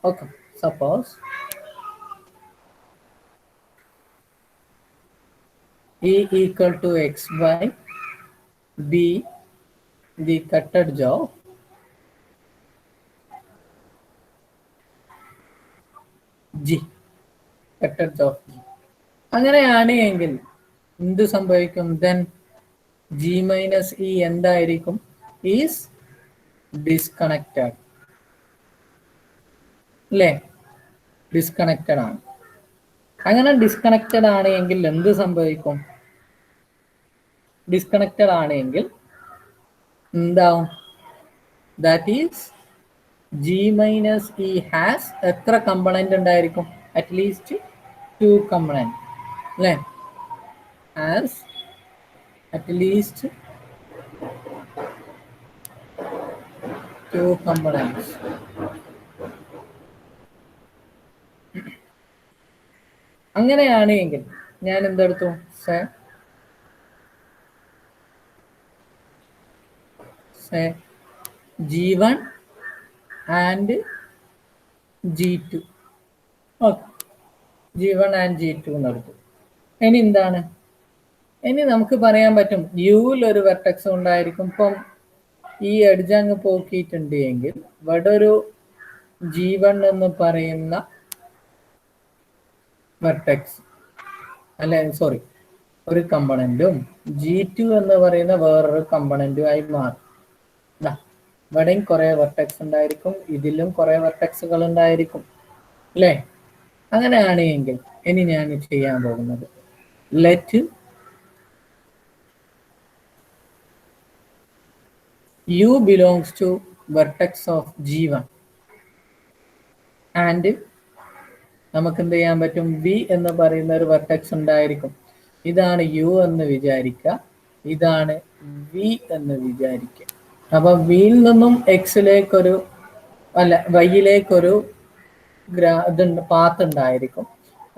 Okay. Suppose E equal to xy be the cut edge of G. Cut edge of G. അങ്ങനെയാണ് എങ്കിൽ എന്ത് സംഭവിക്കും? Then G minus E എന്തായിരിക്കും? Is disconnected. അല്ലേ? ഡിസ്കണക്റ്റഡ് ആണ്. അങ്ങനെ ഡിസ്കണക്റ്റഡ് ആണ് എങ്കിൽ എന്ത് സംഭവിക്കും? ഡിസ്കണക്റ്റഡ് ആണ് എങ്കിൽ എന്താവും? That is G minus E has എത്ര കമ്പണന്റ് ഉണ്ടായിരിക്കും? അറ്റ്ലീസ്റ്റ് 2 കമ്പണന്റ് അല്ലേ? Has at least 2 components. അങ്ങനെയാണ് എങ്കിൽ ഞാൻ എന്തെടുത്തു? G1 and G2. Okay. G1 and G2 എന്നെടുത്തു. ഇനി എന്താണ്? ഇനി നമുക്ക് പറയാൻ പറ്റും യുവിൽ ഒരു വെർട്ടെക്സ് ഉണ്ടായിരിക്കും. ഇപ്പം ഈ എഡ്ജ് അങ്ങ് പോക്കിയിട്ടുണ്ട് എങ്കിൽ ഇവിടെ ഒരു G1 എന്ന് പറയുന്ന വെർട്ടെക്സ് അല്ലെ, സോറി, ഒരു കമ്പണന്റും G2 എന്ന് പറയുന്ന വേറൊരു കമ്പണന്റും ആയി മാറും. ഇവിടെയും കുറെ വെർട്ടെക്സ് ഉണ്ടായിരിക്കും, ഇതിലും കുറെ വെർട്ടെക്സുകൾ ഉണ്ടായിരിക്കും അല്ലേ? അങ്ങനെയാണ് എങ്കിൽ ഇനി ഞാൻ ചെയ്യാൻ പോകുന്നത് let U belongs to vertex of G1 and നമുക്ക് എന്ത് ചെയ്യാൻ പറ്റും? V എന്ന് പറയുന്ന ഒരു വെർട്ടെക്സ് ഉണ്ടായിരിക്കും. ഇതാണ് U എന്ന് വിചാരിക്കുക, ഇതാണ് V എന്ന് വിചാരിക്കുക. അപ്പൊ വിയിൽ നിന്നും എക്സിലേക്കൊരു വൈയിലേക്കൊരു പാത്ത് ഉണ്ടായിരിക്കും.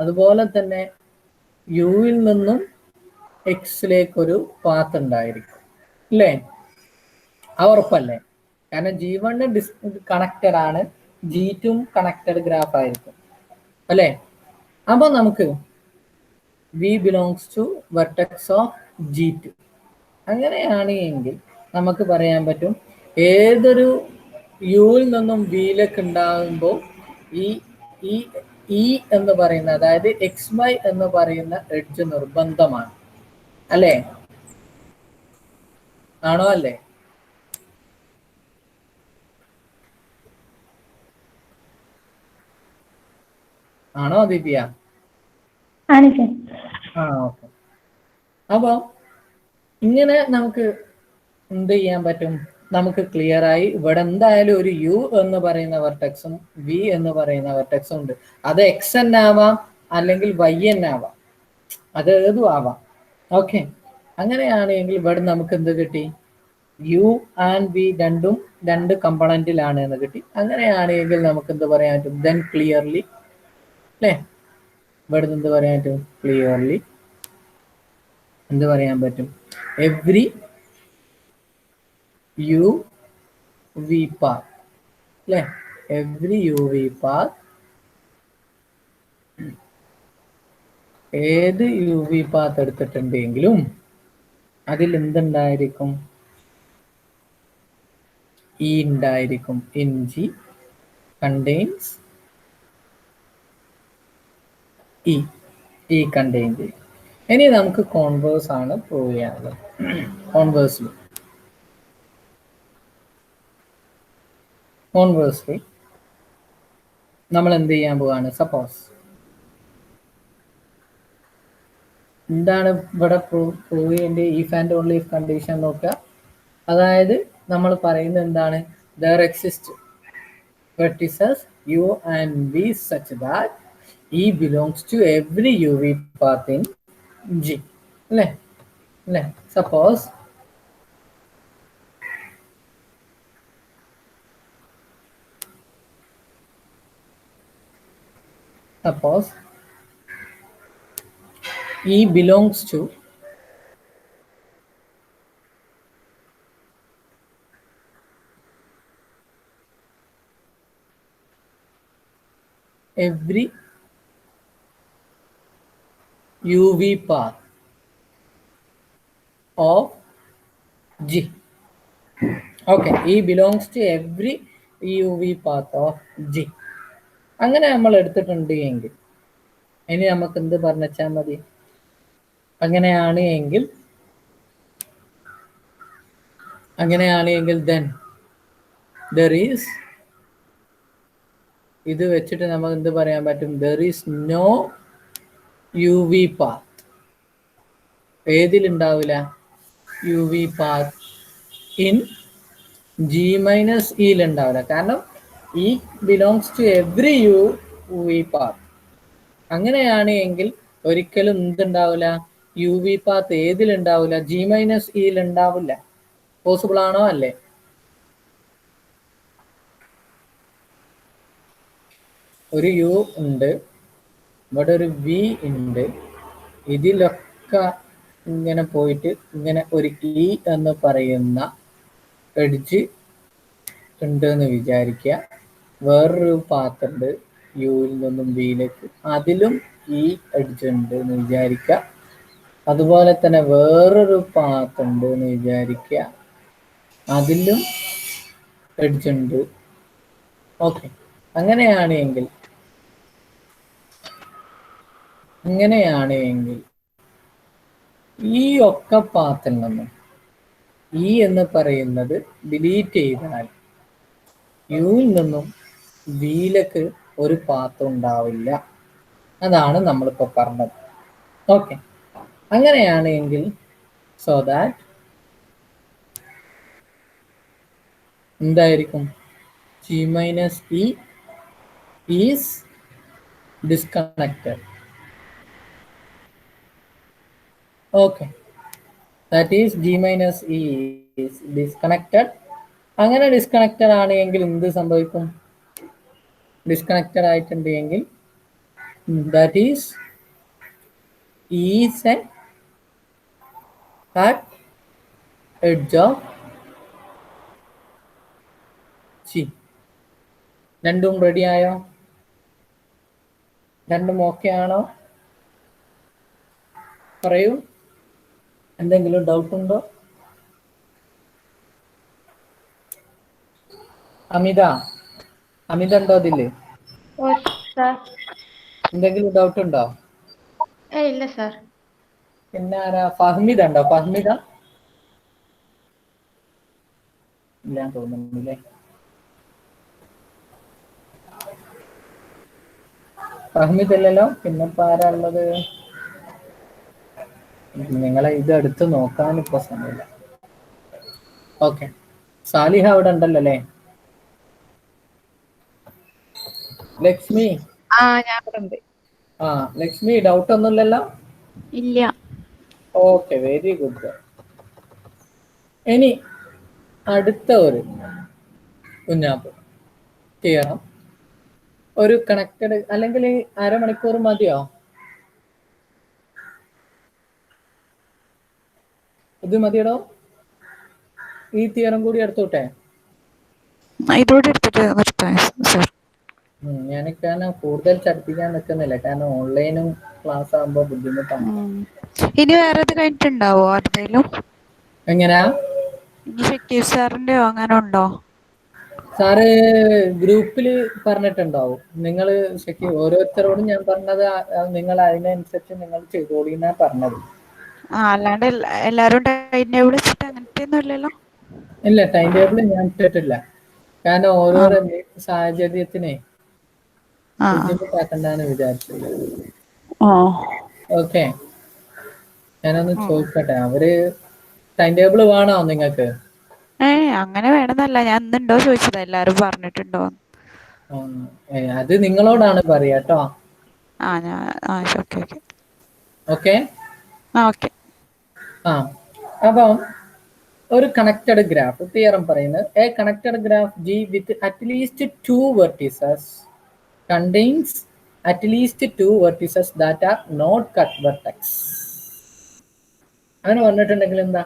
അതുപോലെ തന്നെ യുവിൽ നിന്നും എക്സിലേക്കൊരു പാത്ത് ഉണ്ടായിരിക്കും അല്ലേ? ഉറപ്പല്ലേ? കാരണം G1 കണക്റ്റഡ് ആണ്, G2 കണക്റ്റഡ് ഗ്രാഫ് ആയിരിക്കും അല്ലേ? അപ്പൊ നമുക്ക് V belongs to vertex of G2. അങ്ങനെയാണ് എങ്കിൽ നമുക്ക് പറയാൻ പറ്റും ഏതൊരു യുവിൽ നിന്നും വിയിലേക്ക് ഉണ്ടാകുമ്പോൾ ഈ എന്ന് പറയുന്ന, അതായത് XY എന്ന് പറയുന്ന എഡ്ജ് നിർബന്ധമാണ് അല്ലേ? ആണോ അല്ലേ? ആണോ ദിവ്യ? ഓക്കെ. അപ്പൊ ഇങ്ങനെ നമുക്ക് എന്ത് ചെയ്യാൻ പറ്റും? നമുക്ക് ക്ലിയർ ആയി ഇവിടെ എന്തായാലും ഒരു U എന്ന് പറയുന്ന വെർട്ടെക്സും V എന്ന് പറയുന്ന വെർട്ടെക്സും ഉണ്ട്. അത് X ആവാം അല്ലെങ്കിൽ Y ആവാം അത് ഏതും ആവാം. ഓക്കെ, അങ്ങനെയാണെങ്കിൽ ഇവിടെ നമുക്ക് എന്ത് കിട്ടി? യു ആൻഡ് വി രണ്ടും രണ്ട് കമ്പണന്റിലാണ് എന്ന് കിട്ടി. അങ്ങനെയാണെങ്കിൽ നമുക്ക് എന്ത് പറയാൻ പറ്റും? ദെൻ ക്ലിയർലി, അല്ലേ? ഇവിടെ എന്ത് പറയാൻ പറ്റും? ക്ലിയർലി എന്ത് പറയാൻ പറ്റും? എവ്രി യു വി പാത്ത്, അല്ലേ? എവ്രി യു വി പാത്ത്, ഏത് യു വി പാത്ത് എടുത്തിട്ടുണ്ടെങ്കിലും അതിൽ എന്തുണ്ടായിരിക്കും? ഇ ഉണ്ടായിരിക്കും. In G contains E, E contain ചെയ്യും. ഇനി നമുക്ക് കോൺവേഴ്സ് ആണ് പ്രൂവ് ചെയ്യാനുള്ളത്. കോൺവേഴ്സ്ലി നമ്മൾ എന്ത് ചെയ്യാൻ പോവാണ്? സപ്പോസ് എന്താണ് ഇവിടെ പ്രൂവ് ചെയ്യേണ്ടത്? If and only if condition നോക്കുക. അതായത് നമ്മൾ പറയുന്നത് എന്താണ്? There exist vertices u and v such that e belongs to every uv path in g, അല്ലേ? അല്ലേ? Suppose e belongs to every uv path of g. Okay, e belongs to every uv path of g. അങ്ങനെ നമ്മൾ എടുത്തിട്ടുണ്ട് എങ്കിൽ ഇനി നമുക്ക് എന്ത് പറഞ്ഞാൽ മതി? അങ്ങനെയാണ് എങ്കിൽ then there is, ഇത് വെച്ചിട്ട് നമുക്ക് എന്ത് പറയാൻ പറ്റും? there is no uv path. ഏതിലുണ്ടാവില്ല? uv path in g minus e ഉണ്ടാവില്ല. കാരണം e belongs to every uv path. അങ്ങനെയാണ് എങ്കിൽ ഒരിക്കലും എന്തുണ്ടാവില്ല? യു വി പാത്ത് ഏതിലുണ്ടാവില്ല? ജി മൈനസ് ഇയിൽ ഉണ്ടാവില്ല. പോസിബിൾ ആണോ? അല്ലേ? ഒരു യു ഉണ്ട്, ഇവിടെ ഒരു വി ഉണ്ട്, ഇതിലൊക്കെ ഇങ്ങനെ പോയിട്ട് ഇങ്ങനെ ഒരു ഇ എന്ന് പറയുന്ന എഡ്ജ് ഉണ്ട് എന്ന് വിചാരിക്കുക. വേറൊരു പാത്ത് ഉണ്ട് യുവിൽ നിന്നും വിയിലേക്ക്, അതിലും ഈ എഡ്ജ് ഉണ്ട് എന്ന് വിചാരിക്കുക. അതുപോലെ തന്നെ വേറൊരു പാത്ത് ഉണ്ട് എന്ന് വിചാരിക്കുക, അതിലും എഡ്ജ് ഉണ്ട്. ഓക്കെ, അങ്ങനെയാണെങ്കിൽ ഈ ഒക്കെ പാത്തിൽ നിന്നും ഇ എന്ന് പറയുന്നത് ഡിലീറ്റ് ചെയ്താൽ യുവിൽ നിന്നും വിയിലേക്ക് ഒരു പാത്ത് ഉണ്ടാവില്ല. അതാണ് നമ്മളിപ്പോൾ പറഞ്ഞത്. ഓക്കെ, അങ്ങനെയാണെങ്കിൽ സോ ദാറ്റ് എന്തായിരിക്കും? G minus E is disconnected. Okay, that is G minus E is disconnected. അങ്ങനെ ഡിസ്കണക്റ്റഡ് ആണ് എങ്കിൽ എന്ത് സംഭവിക്കും? ഡിസ്കണക്റ്റഡ് ആയിട്ടുണ്ട് എങ്കിൽ that is is A at edge of G. രണ്ടും റെഡി ആയോ? രണ്ടും ഓക്കെ ആണോ? പറയൂ, എന്തെങ്കിലും ഡൗട്ട് ഉണ്ടോ? അമിത ഉണ്ടോ അതില്? ഓ സാർ. എന്തെങ്കിലും ഡൗട്ട് ഉണ്ടോ? ഇല്ല സാർ. പിന്നെ ആരാ? ഫഹ്മിദ ഉണ്ടോ? ഫഹ്മിദ ഇല്ല തോന്നുന്നില്ലേ? ഫഹ്മിദ് അല്ലല്ലോ. പിന്നെ ഇപ്പൊ ആരാ ഉള്ളത്? നിങ്ങളെ ഇത് എടുത്ത് നോക്കാൻ ഇപ്പൊ സമയമില്ല. ഓക്കെ, സാലിഹ അവിടെ ഉണ്ടല്ലോ അല്ലേ? ലക്ഷ്മി, ഞാൻ ഇവിടെ ഉണ്ട്. ലക്ഷ്മി ഡൗട്ട് ഒന്നുമില്ലല്ലോ? ഇല്ല. Okay, very good. ഇനി അടുത്ത ഒരു കുഞ്ഞാപ്പ് ചെയ്യണം. ഒരു കണക്റ്റഡ് അല്ലെങ്കിൽ അരമണിക്കൂർ മതിയോ? ഇത് മതിയടോ? ഈ തിയറം കൂടി എടുത്തോട്ടെ? ഇതോടെ എടുത്തിട്ട് നിർത്താം സർ. ഞാൻ കാരണം കൂടുതൽ ചർപ്പിക്കാൻ നിൽക്കുന്നില്ല, കാരണം ഓൺലൈനും ക്ലാസ് ആകുമ്പോൾ ബുദ്ധിമുട്ടാണ്. ഇനി വേറെ ഇത് കഴിഞ്ഞിട്ടുണ്ടാവോ ആരുടെയും? എങ്ങനെയാ? ഇനി ഷക്കീർ സാറിന്റെ അങ്ങനെ ഉണ്ടോ? സാറ് ഗ്രൂപ്പിൽ പറഞ്ഞിട്ടുണ്ടാവും. നിങ്ങൾ ഓരോരുത്തരോടും ഞാൻ പറഞ്ഞത് നിങ്ങൾ അതിനനുസരിച്ച് നിങ്ങൾ ചെയ്തോളിന്നാ പറഞ്ഞത്. അല്ലാണ്ട് എല്ലാരും ടൈം ടേബിൾ വെച്ചിട്ട് അങ്ങനത്തെ ഒന്നും ഇല്ലല്ലോ? ഇല്ല, ടൈം ടേബിൾ ഞാൻ ഇട്ടിട്ടില്ല. കാരണം ഓരോരോ സാഹചര്യത്തിനെ ബുദ്ധിമുട്ടാക്കണ്ടെന്ന് വിചാരിച്ചില്ല. ഓക്കെ, ഞാനൊന്ന് ചോദിക്കട്ടെ, അവര് ടൈം ടേബിൾ വേണോ നിങ്ങൾക്ക്? അങ്ങനെ വേണമെന്നല്ല, ഞാൻ ഇന്നുണ്ടോ ചോദിച്ചത്, എല്ലാരും പറഞ്ഞിട്ടുണ്ടോ? അത് നിങ്ങളോടാണ് പറയാ കേട്ടോ. ഓക്കെ. അപ്പം ഒരു കണക്റ്റഡ് ഗ്രാഫ് തിയറം പറയുന്നത്, a connected graph G with at least 2 vertices contains at least 2 vertices that are not cut vertex. അങ്ങനെ പറഞ്ഞിട്ടുണ്ടെങ്കിൽ എന്താ?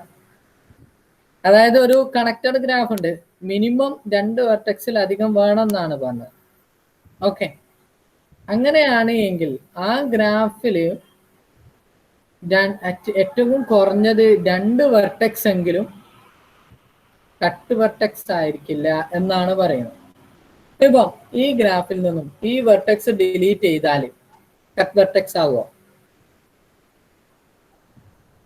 അതായത് ഒരു കണക്റ്റഡ് ഗ്രാഫ് ഉണ്ട്, മിനിമം 2 വെർട്ടെക്സിലധികം വേണമെന്നാണ് പറഞ്ഞത്. ഓക്കെ, അങ്ങനെയാണ് എങ്കിൽ ആ ഗ്രാഫില് ഏറ്റവും കുറഞ്ഞത് 2 വെർട്ടെക്സ് എങ്കിലും കട്ട് വെർട്ടെക്സ് ആയിരിക്കില്ല എന്നാണ് പറയുന്നത്. ഇപ്പൊ ഈ ഗ്രാഫിൽ നിന്നും ഈ വെർട്ടെക്സ് ഡിലീറ്റ് ചെയ്താൽ കട്ട് വെർട്ടെക്സ് ആവുമോ?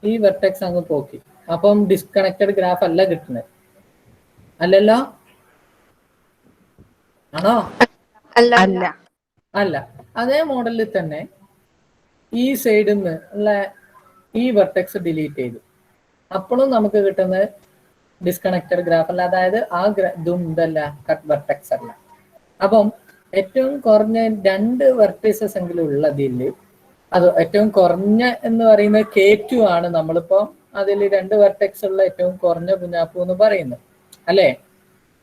ഈ വെർട്ടെക്സ് അങ്ങ് പോക്കി, അപ്പം ഡിസ്കണക്റ്റഡ് ഗ്രാഫ് അല്ല കിട്ടുന്നത്, അല്ലല്ലോ? ആണോ? അല്ല. അല്ല. അതേ മോഡലിൽ തന്നെ ഈ സൈഡിൽ നിന്ന് ഉള്ള ഈ വെർട്ടെക്സ് ഡിലീറ്റ് ചെയ്തു, അപ്പോഴും നമുക്ക് കിട്ടുന്നത് ഡിസ്കണക്റ്റഡ് ഗ്രാഫ് അല്ല. അതായത് ആ ഇതും ഇതല്ല, കട്ട് വെർട്ടെക്സ് അല്ല. അപ്പം ഏറ്റവും കുറഞ്ഞ 2 വെർട്ടീസസ് എങ്കിലും ഉള്ളതിൽ, അത് ഏറ്റവും കുറഞ്ഞ എന്ന് പറയുന്നത് K2 ആണ്. നമ്മളിപ്പോ അതിൽ 2 വെർട്ടെക്സ് ഉള്ള ഏറ്റവും കുറഞ്ഞ കുഞ്ഞാപ്പു എന്ന് പറയുന്നത് അല്ലേ?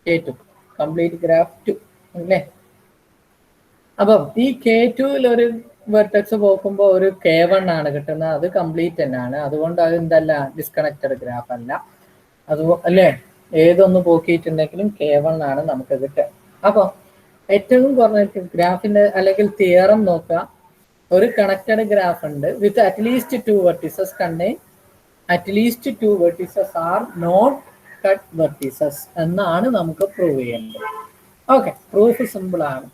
K2 കംപ്ലീറ്റ് ഗ്രാഫ് 2 അല്ലേ? അപ്പം ഈ K2ൽ ഒരു വെർട്ടെക്സ് പോക്കുമ്പോൾ ഒരു K1 ആണ് കിട്ടുന്നത്, അത് കംപ്ലീറ്റ് തന്നെയാണ്. അതുകൊണ്ട് അത് എന്തല്ല, ഡിസ്കണക്റ്റഡ് ഗ്രാഫ് അല്ല. അത് അല്ലേ? ഏതൊന്ന് പോക്കിയിട്ടുണ്ടെങ്കിലും K1 ആണ് നമുക്ക് കിട്ടുക. അപ്പൊ ഏറ്റവും കുറഞ്ഞ ഗ്രാഫിന്റെ അല്ലെങ്കിൽ തിയറം നോക്കുക. ഒരു കണക്റ്റഡ് ഗ്രാഫ് ഉണ്ട് with at least 2 vertices contain at least 2 vertices are not cut vertices എന്നാണ് നമുക്ക് പ്രൂവ് ചെയ്യേണ്ടത്. ഓക്കെ, പ്രൂഫ് സിമ്പിൾ ആണ്,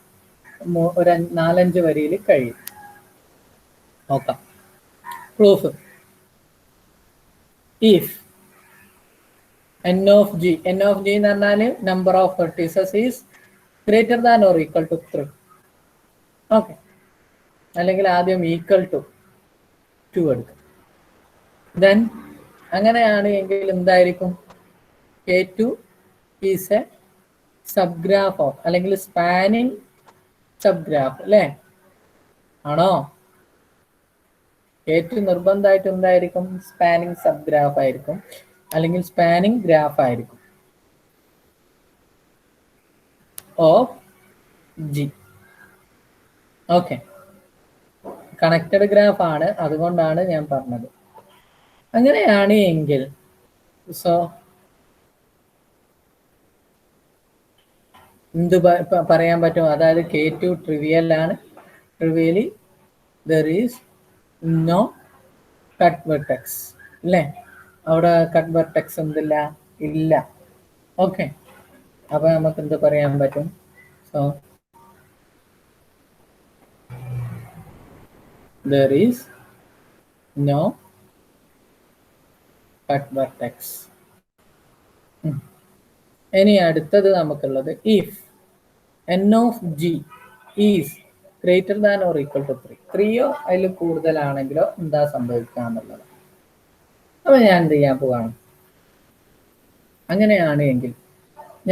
ഒരു 4-5 വരിയിൽ കഴിയും. നോക്കാം proof. If n of g എന്ന് പറഞ്ഞാൽ number of vertices is greater than or equal to 3. Okay, അല്ലെങ്കിൽ ആദ്യം ഈക്വൽ ടു 2 എടുക്കും. ദെൻ അങ്ങനെയാണ് എങ്കിൽ എന്തായിരിക്കും? K2 is A sub graph of അല്ലെങ്കിൽ സ്പാനിങ് സബ് ഗ്രാഫ് അല്ലേ? ആണോ? K2 നിർബന്ധമായിട്ട് എന്തായിരിക്കും? സ്പാനിങ് സബ് ഗ്രാഫ് ആയിരിക്കും, അല്ലെങ്കിൽ സ്പാനിങ് ഗ്രാഫ് ആയിരിക്കും of G. Okay, connected graph ആണ്, അതുകൊണ്ടാണ് ഞാൻ പറഞ്ഞത്. അങ്ങനെയാണ് എങ്കിൽ സോ എന്ത് പറയാൻ പറ്റും? അതായത് K2 ട്രിവിയൽ ആണ്, trivially there is no cut vertex അല്ലേ? അവിടെ കട്ട് വെർട്ടെക്സ് എന്തില്ല? ഇല്ല. ഓക്കെ, അപ്പൊ നമുക്ക് എന്ത് പറയാൻ പറ്റും? So there is no cut vertex. ഇനി അടുത്തത് നമുക്കുള്ളത് if n of g is greater than or equal to 3. 3യോ അതിൽ കൂടുതലാണെങ്കിലോ എന്താ സംഭവിക്കുക എന്നുള്ളത്. അപ്പൊ ഞാൻ എന്ത് ചെയ്യാൻ പോവാണ്? അങ്ങനെയാണ് എങ്കിൽ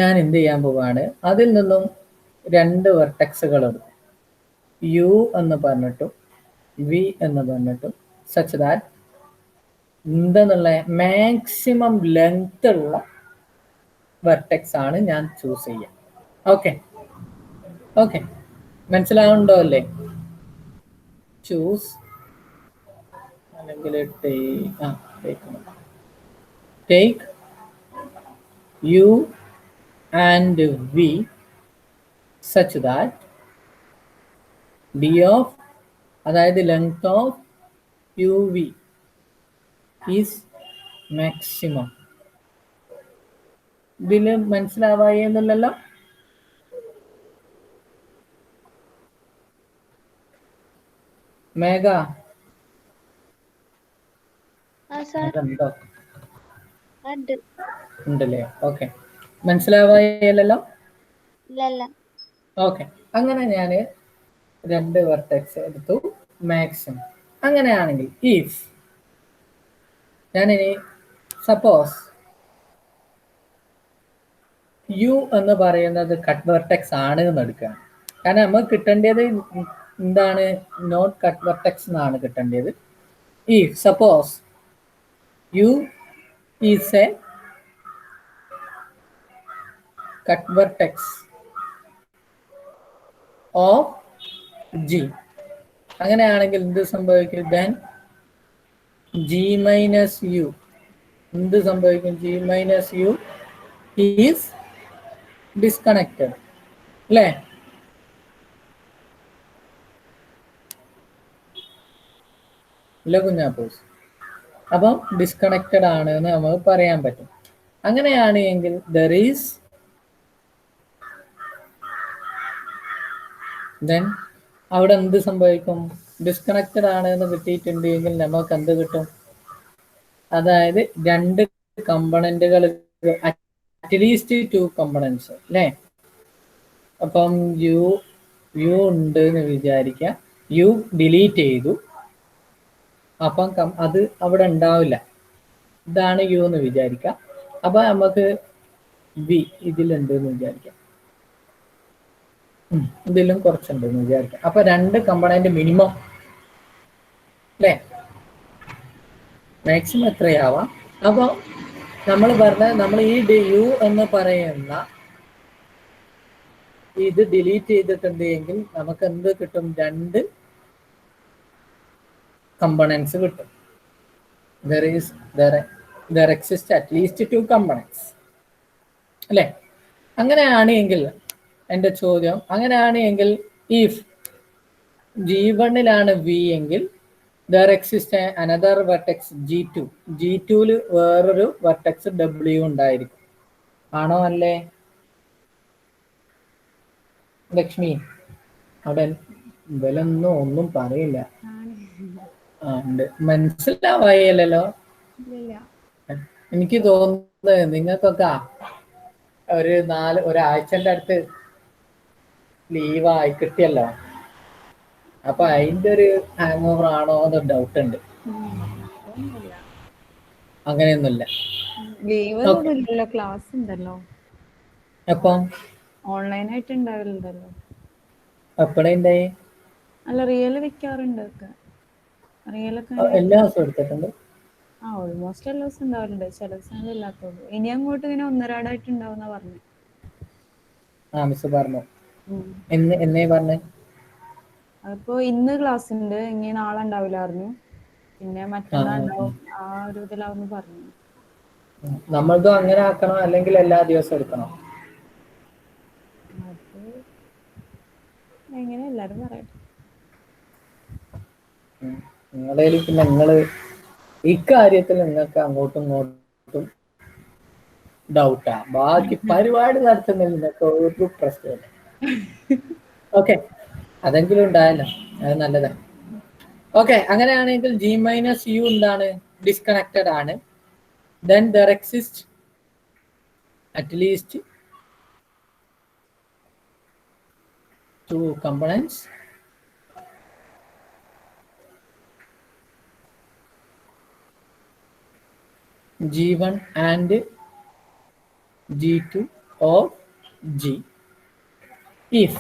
ഞാൻ എന്ത് ചെയ്യാൻ പോവാണ്? അതിൽ നിന്നും 2 വെർട്ടെക്സുകൾ എടുക്കും, u എന്ന് പറഞ്ഞിട്ടും v എന്ന് പറഞ്ഞിട്ടും സച്ച് ദാറ്റ് എന്തെന്നുള്ള മാക്സിമം ലെങ്ത് ഉള്ള വെർട്ടെക്സ് ആണ് ഞാൻ ചൂസ് ചെയ്യുക. ഓക്കെ ഓക്കെ, മനസ്സിലാവുണ്ടോ അല്ലേ? ചൂസ് അല്ലെങ്കിൽ take U and V such that D of, അതായത് length of U V is maximum. ഇതിൽ മനസ്സിലാവായെന്നല്ലോ? മേഘ ഉണ്ടോ? ഉണ്ടല്ലേ? ഓക്കെ, മനസ്സിലാവായല്ലോ? ഓക്കെ, അങ്ങനെ ഞാൻ 2 വെർട്ടെക്സ് എടുത്തു, മാക്സിമം. അങ്ങനെയാണെങ്കിൽ ഇഫ് ഞാനിനി സപ്പോസ് യു എന്ന് പറയുന്നത് കട്ട് വെർട്ടെക്സ് ആണ് എന്ന് എടുക്കുകയാണ്. കാരണം നമുക്ക് കിട്ടേണ്ടത് എന്താണ്? നോട്ട് കട്ട് വെർട്ടെക്സ് എന്നാണ് കിട്ടേണ്ടത്. If suppose U is a cut vertex of G, അങ്ങനെയാണെങ്കിൽ എന്ത് സംഭവിക്കും? ദെൻ ജി മൈനസ് യു എന്ത് സംഭവിക്കും? G minus U is disconnected അല്ലേ? ഇല്ല കുഞ്ഞാപ്പൂസ്? അപ്പം ഡിസ്കണക്റ്റഡ് ആണ് എന്ന് നമുക്ക് പറയാൻ പറ്റും. അങ്ങനെയാണ് എങ്കിൽ ദർ ഈസ് ദെൻ അവിടെ എന്ത് സംഭവിക്കും? ഡിസ്കണക്റ്റഡ് ആണ് എന്ന് കിട്ടിയിട്ടുണ്ട് എങ്കിൽ നമുക്ക് എന്ത് കിട്ടും? അതായത് 2 കമ്പണന്റുകൾ, അറ്റ്ലീസ്റ്റ് 2 കമ്പണൻസ് അല്ലേ? അപ്പം യു ഉണ്ട് എന്ന് വിചാരിക്കുക, യു ഡിലീറ്റ് ചെയ്തു, അപ്പം അത് അവിടെ ഉണ്ടാവില്ല. ഇതാണ് യു എന്ന് വിചാരിക്കാം. അപ്പൊ നമുക്ക് വി ഇതിലുണ്ട് എന്ന് വിചാരിക്കാം, ഇതിലും കുറച്ചുണ്ട് എന്ന് വിചാരിക്കാം. അപ്പൊ 2 കമ്പണന്റ് മിനിമം അല്ലേ? മാക്സിമം എത്രയാവാം? അപ്പോൾ നമ്മൾ നമ്മൾ ഈ യു എന്ന് പറയുന്ന ഇത് ഡിലീറ്റ് ചെയ്തിട്ടുണ്ട് എങ്കിൽ നമുക്ക് എന്ത് കിട്ടും? 2 കമ്പണൻസ് കിട്ടും. there exist at least 2 components അല്ലേ? അങ്ങനെയാണ് എങ്കിൽ എൻ്റെ ചോദ്യം, അങ്ങനെയാണ് എങ്കിൽ ഇഫ് G1 വി എങ്കിൽ there exists another vertex G2. G2 വേറൊരു വെർട്ടെക്സ് W ഉണ്ടായിരിക്കും. ആണോ അല്ലേ? ലക്ഷ്മി അവിടെ ഇവലൊന്നും ഒന്നും പറയില്ല. ഉണ്ട്, മനസ്സിലാവായല്ലോ? എനിക്ക് തോന്നുന്നത് നിങ്ങൾക്കൊക്കെ ഒരാഴ്ചന്റെ അടുത്ത് ലീവായി കിട്ടിയല്ലോ. അപ്പൊ അതിന്റെ ഒരു ഹാങ് ഓവർ ആണോ എന്ന് ഡൗട്ട് ഉണ്ട്. അങ്ങനെയൊന്നുമില്ല. ക്ലാസ് ഉണ്ടല്ലോ, അപ്പം ഓൺലൈൻ ആയിട്ട് ഉണ്ടാവില്ലല്ലോ. എപ്പോഴേ ഉണ്ടായി? അല്ല, റിയൽ വെക്കാറുണ്ട്. റിയലൊക്കെ എല്ലാ ദിവസവും എടുത്തിട്ടുണ്ട്. ഓൾമോസ്റ്റ് എല്ലാ ദിവസം ഉണ്ടാവലുണ്ട്, ചില ദിവസങ്ങൾ ഇല്ലാത്തുള്ളൂ. ഇനി അങ്ങോട്ട് ഇങ്ങനെ ഒന്നരാടായിട്ട് ഉണ്ടാവുന്ന പറഞ്ഞു. മിസ് പറഞ്ഞു. എന്നേ പറഞ്ഞു? അതിപ്പോ ഇന്ന് ക്ലാസ് ഉണ്ട്, ഇനി നാളെ ഉണ്ടാവില്ലായിരുന്നു, പിന്നെ മറ്റന്നാൾ ഉണ്ടാവും. ആ ഒരു ഇതിലാവുന്നു പറഞ്ഞു. നമ്മളതും അങ്ങനെ ആക്കണോ അല്ലെങ്കിൽ എല്ലാ ദിവസവും എടുക്കണോ? അത് എങ്ങനെ എല്ലാരും പറയട്ടെ. നിങ്ങളേല് പിന്നെ നിങ്ങള് ഇക്കാര്യത്തിൽ നിങ്ങൾക്ക് അങ്ങോട്ടും ഇങ്ങോട്ടും ഡൗട്ടാ. ബാക്കി പരിപാടി നടത്തുന്നതിൽ നിങ്ങൾക്ക് ഒരു പ്രശ്നമില്ല. ഓക്കെ, അതെങ്കിലും ഉണ്ടായല്ലോ, അത് നല്ലതാണ്. ഓക്കെ, അങ്ങനെയാണെങ്കിൽ G മൈനസ് യു എന്താണ്? ഡിസ്കണക്റ്റഡ് ആണ്. Then there exists at least 2 components. G1 and G2 of G. If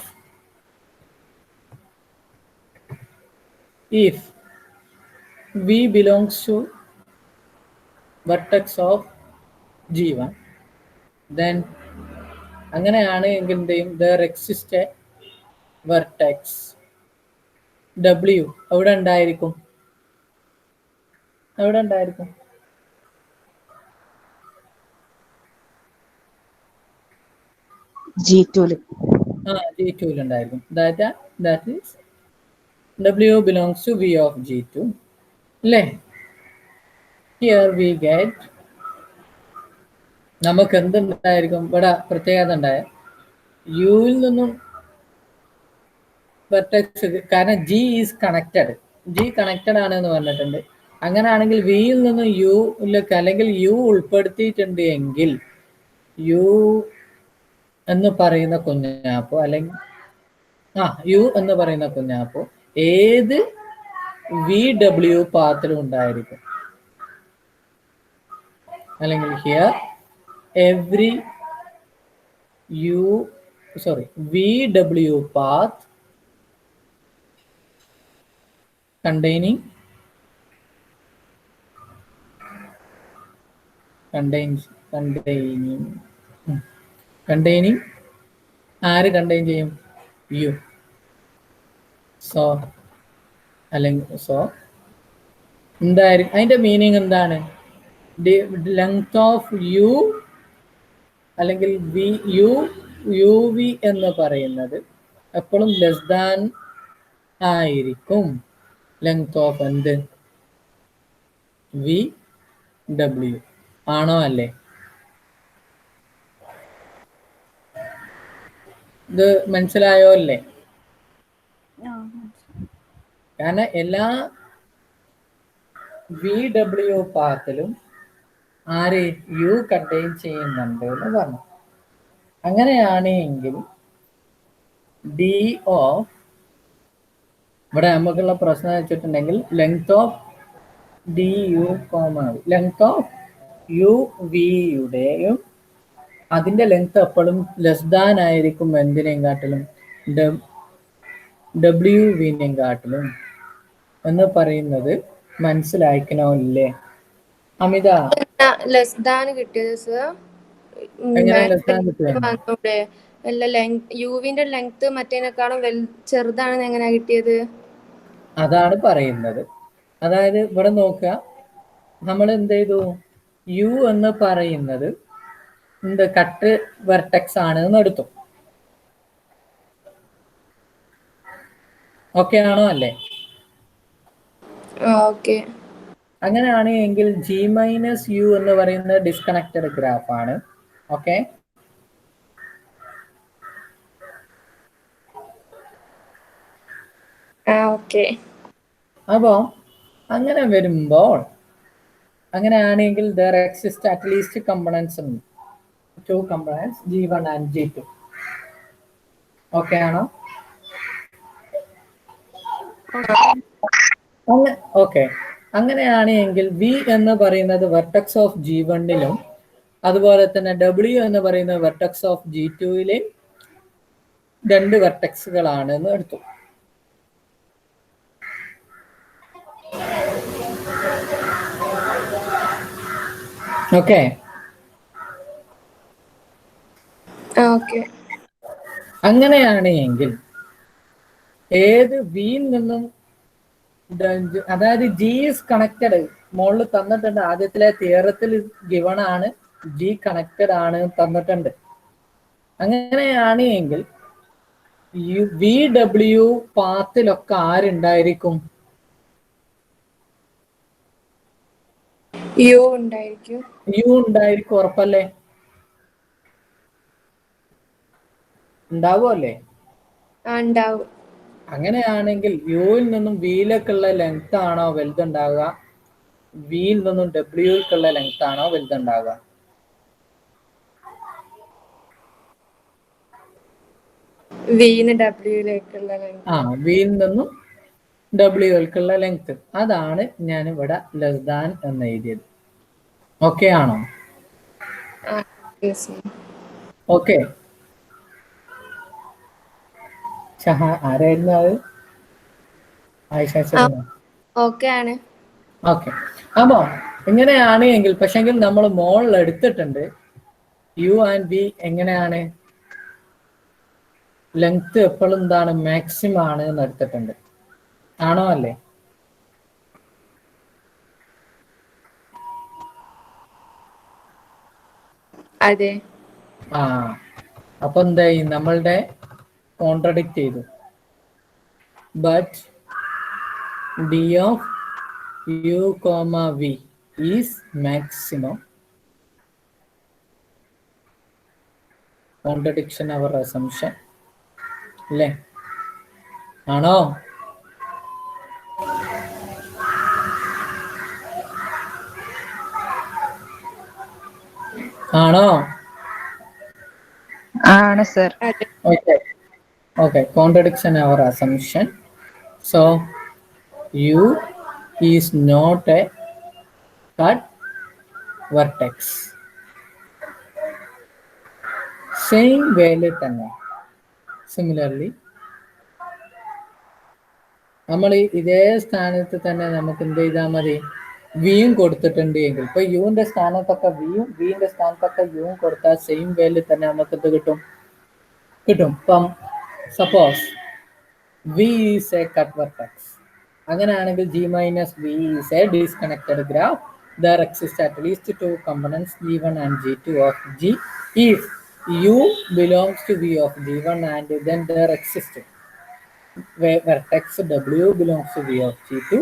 V belongs to vertex of G1, then അങ്ങനെയാണ് എങ്കിൽ എന്ത് ചെയ്യും? there exists a vertex W അവിടെ ഉണ്ടായിരിക്കും. അവിടെ ഉണ്ടായിരിക്കും. G2 G2 ഉണ്ടായിരിക്കും. that is W belongs to V of G2 അല്ലേ? here we get നമുക്ക് എന്തുണ്ടായിരിക്കും? ഇവിടെ പ്രത്യേകത ഉണ്ടായ യുവിൽ നിന്നും വെർട്ടെക്സ്, കാരണം G is connected, G connected ആണ് എന്ന് പറഞ്ഞിട്ടുണ്ട്. അങ്ങനെയാണെങ്കിൽ വിയിൽ നിന്നും യുയിലേക്ക് അല്ലെങ്കിൽ യു ഉൾപ്പെടുത്തിയിട്ടുണ്ട് എങ്കിൽ യു എന്ന് പറയുന്ന കുഞ്ഞാപ്പോ അല്ലെങ്കിൽ യു എന്ന് പറയുന്ന കുഞ്ഞാപ്പോ ഏത് VW പാത്തിലും ഉണ്ടായിരിക്കും. അല്ലെങ്കിൽ here every VW path containing ആര് കണ്ടെയ്ൻ ചെയ്യും? യു. സോ അല്ലെങ്കിൽ എന്തായിരിക്കും അതിന്റെ മീനിങ്? എന്താണ്? ലെങ്ത് ഓഫ് യു അല്ലെങ്കിൽ യു വി എന്ന് പറയുന്നത് എപ്പോഴും ലെസ് ദാൻ ആയിരിക്കും ലെങ്ത് ഓഫ് എന്ത്? VW. ആണോ അല്ലേ? ഇത് മനസ്സിലായോ അല്ലേ? കാരണം എല്ലാ VW പാത്തിലും ആര് യു കണ്ടെയ്ൻ ചെയ്യുന്നുണ്ട് എന്ന് പറഞ്ഞു. അങ്ങനെയാണ് എങ്കിൽ ഡി ഓഫ് ഇവിടെ നമുക്കുള്ള പ്രശ്നം വെച്ചിട്ടുണ്ടെങ്കിൽ length of D U length of U വിയുടെയും അതിന്റെ ലെങ്ത് എപ്പോഴും ലെസ് ദാൻ ആയിരിക്കും എന്തിനേയും കാട്ടിലും? WVനെയും കാട്ടിലും എന്ന് പറയുന്നത് മനസ്സിലാക്കണോ ഇല്ലേ? അമിത, ലെസ് ദാൻ കിട്ടിയത് സർ? എങ്ങനെ ലെസ് ദാൻ കിട്ടിയത്? യുവിന്റെ ലെങ്ത് മറ്റേനേക്കാളും ചെറുതാണെന്ന് എങ്ങനെയാ കിട്ടിയത്? അതാണ് പറയുന്നത്. അതായത് ഇവിടെ നോക്കുക, നമ്മൾ എന്ത് ചെയ്തു? യു എന്ന് പറയുന്നത് കട്ട് വെർട്ടെക്സ് ആണ് എന്ന് എടുത്തു. ഓക്കെ ആണോ അല്ലേ? ഓക്കെ. അങ്ങനെയാണ് എങ്കിൽ G-U എന്ന് പറയുന്നത് ഡിസ്കണക്റ്റഡ് ഗ്രാഫ് ആണ്. Okay, okay. അപ്പോ അങ്ങനെ വരുമ്പോൾ അങ്ങനെയാണെങ്കിൽ there exist at least two components G1 and G2. Okay ആണോ? ഓക്കെ. അങ്ങനെയാണ് എങ്കിൽ V എന്ന് പറയുന്നത് വെർട്ടെക്സ് ഓഫ് G1ലും അതുപോലെ തന്നെ W എന്ന് പറയുന്നത് വെർട്ടെക്സ് ഓഫ് G2ലെ രണ്ട് വെർട്ടെക്സുകളാണ് എന്ന് എടുത്തു. ഓക്കെ, അങ്ങനെയാണ് എങ്കിൽ ഏത് വിയിൽ നിന്നും അതായത് G is കണക്റ്റഡ് മുകളിൽ തന്നിട്ടുണ്ട്. ആദ്യത്തിലെ തിയറത്തിൽ ഗിവൺ ആണ് G കണക്റ്റഡ് ആണ് തന്നിട്ടുണ്ട്. അങ്ങനെയാണ് എങ്കിൽ VW പാത്തിലൊക്കെ ആരുണ്ടായിരിക്കും? യു ഉണ്ടായിരിക്കും. യു ഉണ്ടായിരിക്കും, ഉറപ്പല്ലേ? ഉണ്ടാവുമല്ലേ? ഉണ്ടാവും. അങ്ങനെയാണെങ്കിൽ യുവിൽ നിന്നും വിയിലേക്കുള്ള ലെങ്ത് ആണോ വലുതുണ്ടാവുക? വിയിൽ നിന്നും ഡബ്ല്യുക്കുള്ള ലെങ്ത് ആണോ വലുതുണ്ടാവുക? വിയിൽ നിന്നും ഡബ്ല്യുക്കുള്ള ലെങ്ത്. അതാണ് ഞാൻ ഇവിടെ ലെസ് ദാൻ എന്ന് എഴുതിയത്. ഓക്കെ ആണോ? ഓക്കെ. ആരായിരുന്നു അത്? ആയിഷ. ഓക്കെ ആണ്. ഓക്കെ. അപ്പോ ഇങ്ങനെയാണ് എങ്കിൽ പക്ഷെങ്കിൽ നമ്മൾ മോളിൽ എടുത്തിട്ടുണ്ട് യു ആൻഡ് വി എങ്ങനെയാണ് ലെങ്ത് എപ്പോഴും എന്താണ് മാക്സിമം ആണ് എന്ന് എടുത്തിട്ടുണ്ട്. ആണോ അല്ലേ? അതെ. ആ അപ്പൊ എന്തായി നമ്മളുടെ കോൺട്രഡിക്റ്റ് ചെയ്തു. But D of U comma V is maximum. Contradiction our assumption അല്ലേ? ആണോ? ആണോ? ആണ് സർ. അതെ. Okay. Okay. Contradiction our assumption. So U is not a cut vertex. Same value തന്നെ. Similarly, നമ്മൾ ഇതേ സ്ഥാനത്ത് തന്നെ നമുക്ക് എന്ത് ചെയ്താൽ മതി? വിയും കൊടുത്തിട്ടുണ്ട് എങ്കിൽ ഇപ്പൊ യുവിന്റെ സ്ഥാനത്തൊക്കെ വിയും വിന്റെ സ്ഥാനത്തൊക്കെ യുവും കൊടുത്താൽ സെയിം വാല്യൂ തന്നെ നമുക്ക് എന്ത് കിട്ടും? ഇപ്പം suppose V is a cut vertex. അങ്ങനെയാണെങ്കിൽ G minus V is a disconnected graph. There exist at least 2 components G1 and G2 of G. If U belongs to V of G1 and then there exists vertex W belongs to V of G2.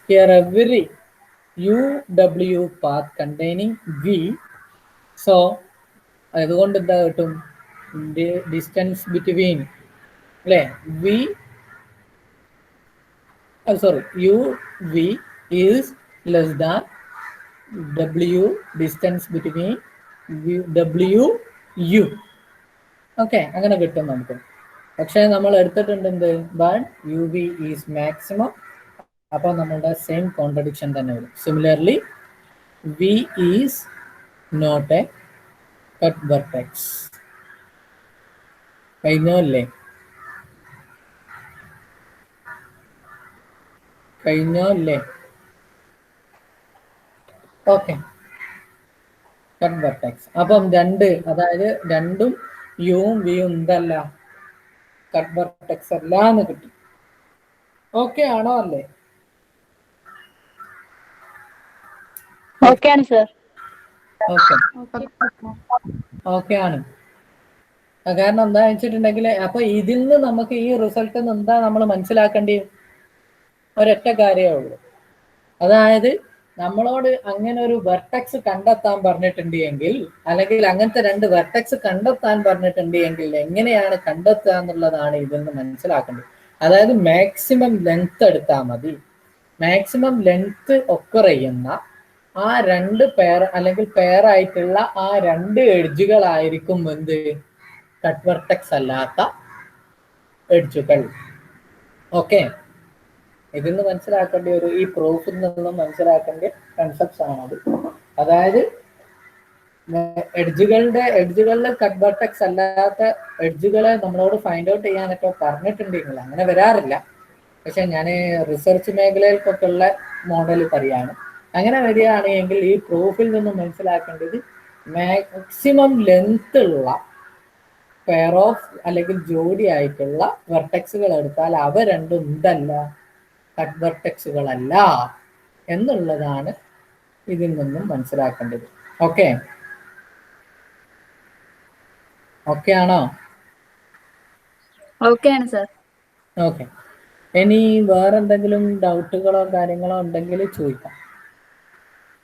Here every UW path containing V. So അതുകൊണ്ട് എന്താ കിട്ടും? Distance between അല്ലേ V sorry U V is less than W distance between W U. Okay, അങ്ങനെ കിട്ടും നമുക്ക്. പക്ഷെ നമ്മൾ എടുത്തിട്ടുണ്ട് എന്ത്? But U V is maximum. അപ്പോൾ നമ്മളുടെ സെയിം കോൺട്രഡിക്ഷൻ തന്നെ വരും. Similarly V is not a cut vertex. കഴിഞ്ഞോ അല്ലേ? കഴിഞ്ഞോ അല്ലേ? Okay, cut vertex. അപ്പം അതായത് രണ്ടും യുവും വിയും എന്തല്ല? കട്ട് വെർട്ടെക്സ് അല്ല എന്ന് കിട്ടി. ഓക്കെ ആണോ അല്ലേ? ഓക്കെ ആണ് സർ. ഓക്കെ, ഓക്കെ ആണ്. കാരണം എന്താ വെച്ചിട്ടുണ്ടെങ്കിൽ അപ്പൊ ഇതിൽ നിന്ന് നമുക്ക് ഈ റിസൾട്ടിൽ നിന്ന് എന്താ നമ്മൾ മനസ്സിലാക്കേണ്ടി? ഒരൊറ്റ കാര്യമേ ഉള്ളൂ. അതായത് നമ്മളോട് അങ്ങനെ ഒരു വെർട്ടെക്സ് കണ്ടെത്താൻ പറഞ്ഞിട്ടുണ്ട് എങ്കിൽ, അല്ലെങ്കിൽ അങ്ങനത്തെ 2 വെർട്ടെക്സ് കണ്ടെത്താൻ പറഞ്ഞിട്ടുണ്ട് എങ്കിൽ എങ്ങനെയാണ് കണ്ടെത്തുക എന്നുള്ളതാണ് ഇതിൽ നിന്ന് മനസ്സിലാക്കേണ്ടത്. അതായത് മാക്സിമം ലെങ്ത് എടുത്താൽ മതി. മാക്സിമം ലെങ്ത് ഒക്കർ ചെയ്യുന്ന ആ 2 പെയർ അല്ലെങ്കിൽ പെയർ ആയിട്ടുള്ള ആ 2 എഡ്ജുകളായിരിക്കും എന്ത്? കട്ട് വെർട്ടെക്സ് അല്ലാത്ത എഡ്ജുകൾ. ഓക്കെ, ഇതിൽ നിന്ന് മനസ്സിലാക്കേണ്ട ഈ പ്രൂഫിൽ നിന്നും മനസ്സിലാക്കേണ്ട കൺസെപ്റ്റ്സ് ആണത്. അതായത് എഡ്ജുകളിലെ കട്ട് വെർട്ടെക്സ് അല്ലാത്ത എഡ്ജുകളെ നമ്മളോട് ഫൈൻഡ് ഔട്ട് ചെയ്യാനൊക്കെ പറഞ്ഞിട്ടുണ്ടെങ്കിൽ അങ്ങനെ വരാറില്ല. പക്ഷെ ഞാൻ റിസർച്ച് മേഖലയിൽക്കൊക്കെ ഉള്ള മോഡൽ പറയാണ്. അങ്ങനെ വരികയാണെങ്കിൽ ഈ പ്രൂഫിൽ നിന്നും മനസ്സിലാക്കേണ്ടത് മാക്സിമം ലെങ്ത് ഉള്ള പെയർ ഓഫ് അല്ലെങ്കിൽ ജോഡി ആയിട്ടുള്ള വെർട്ടെക്സുകൾ എടുത്താൽ അവ രണ്ടും എന്തല്ല? കട്ട് വെർട്ടെക്സുകളല്ല എന്നുള്ളതാണ് ഇതിൽ നിന്നും മനസ്സിലാക്കേണ്ടത്. ഓക്കെ, ഓക്കെ ആണോ? ഓക്കെ ആണ് സർ. ഓക്കെ, ഇനി വേറെ എന്തെങ്കിലും ഡൗട്ടുകളോ കാര്യങ്ങളോ ഉണ്ടെങ്കിൽ ചോദിക്കാം.